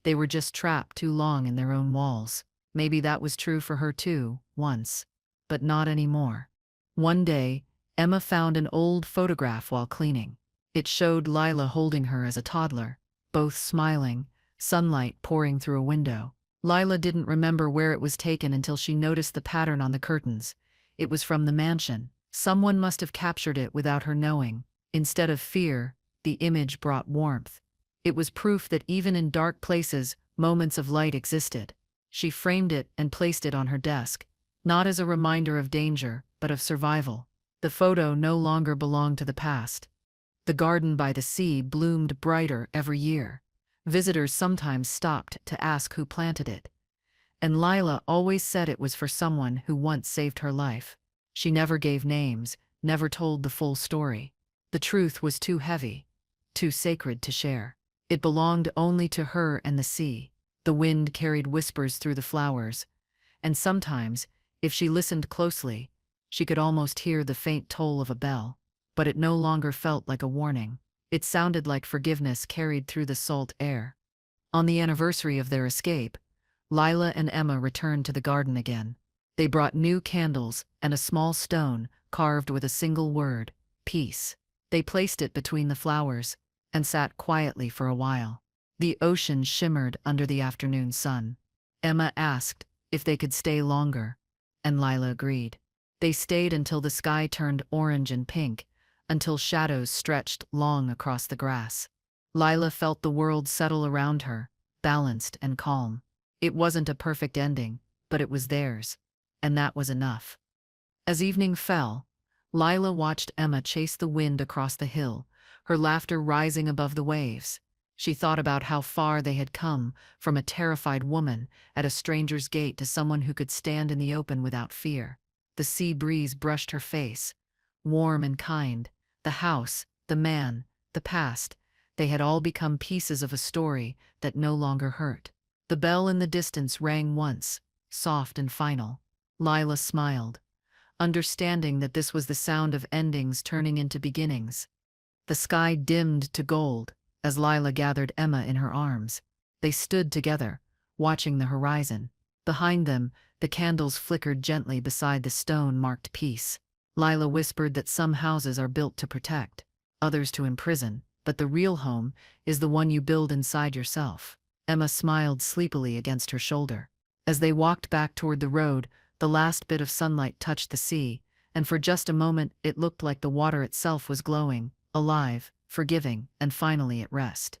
They were just trapped too long in their own walls. Maybe that was true for her too, once. But not anymore. One day, Emma found an old photograph while cleaning. It showed Lila holding her as a toddler, both smiling, sunlight pouring through a window. Lila didn't remember where it was taken until she noticed the pattern on the curtains. It was from the mansion. Someone must have captured it without her knowing. Instead of fear, the image brought warmth. It was proof that even in dark places, moments of light existed. She framed it and placed it on her desk, not as a reminder of danger, but of survival. The photo no longer belonged to the past. The garden by the sea bloomed brighter every year. Visitors sometimes stopped to ask who planted it. And Lila always said it was for someone who once saved her life. She never gave names, never told the full story. The truth was too heavy, too sacred to share. It belonged only to her and the sea. The wind carried whispers through the flowers, and sometimes, if she listened closely, she could almost hear the faint toll of a bell. But it no longer felt like a warning. It sounded like forgiveness carried through the salt air. On the anniversary of their escape, Lila and Emma returned to the garden again. They brought new candles and a small stone carved with a single word, peace. They placed it between the flowers and sat quietly for a while. The ocean shimmered under the afternoon sun. Emma asked if they could stay longer, and Lila agreed. They stayed until the sky turned orange and pink, until shadows stretched long across the grass. Lila felt the world settle around her, balanced and calm. It wasn't a perfect ending, but it was theirs, and that was enough. As evening fell, Lila watched Emma chase the wind across the hill, her laughter rising above the waves. She thought about how far they had come, from a terrified woman at a stranger's gate to someone who could stand in the open without fear. The sea breeze brushed her face, warm and kind. The house, the man, the past, they had all become pieces of a story that no longer hurt. The bell in the distance rang once, soft and final. Lila smiled, understanding that this was the sound of endings turning into beginnings. The sky dimmed to gold as Lila gathered Emma in her arms. They stood together, watching the horizon. Behind them, the candles flickered gently beside the stone-marked peace. Lila whispered that some houses are built to protect, others to imprison, but the real home is the one you build inside yourself. Emma smiled sleepily against her shoulder. As they walked back toward the road, the last bit of sunlight touched the sea, and for just a moment it looked like the water itself was glowing, alive, forgiving, and finally at rest.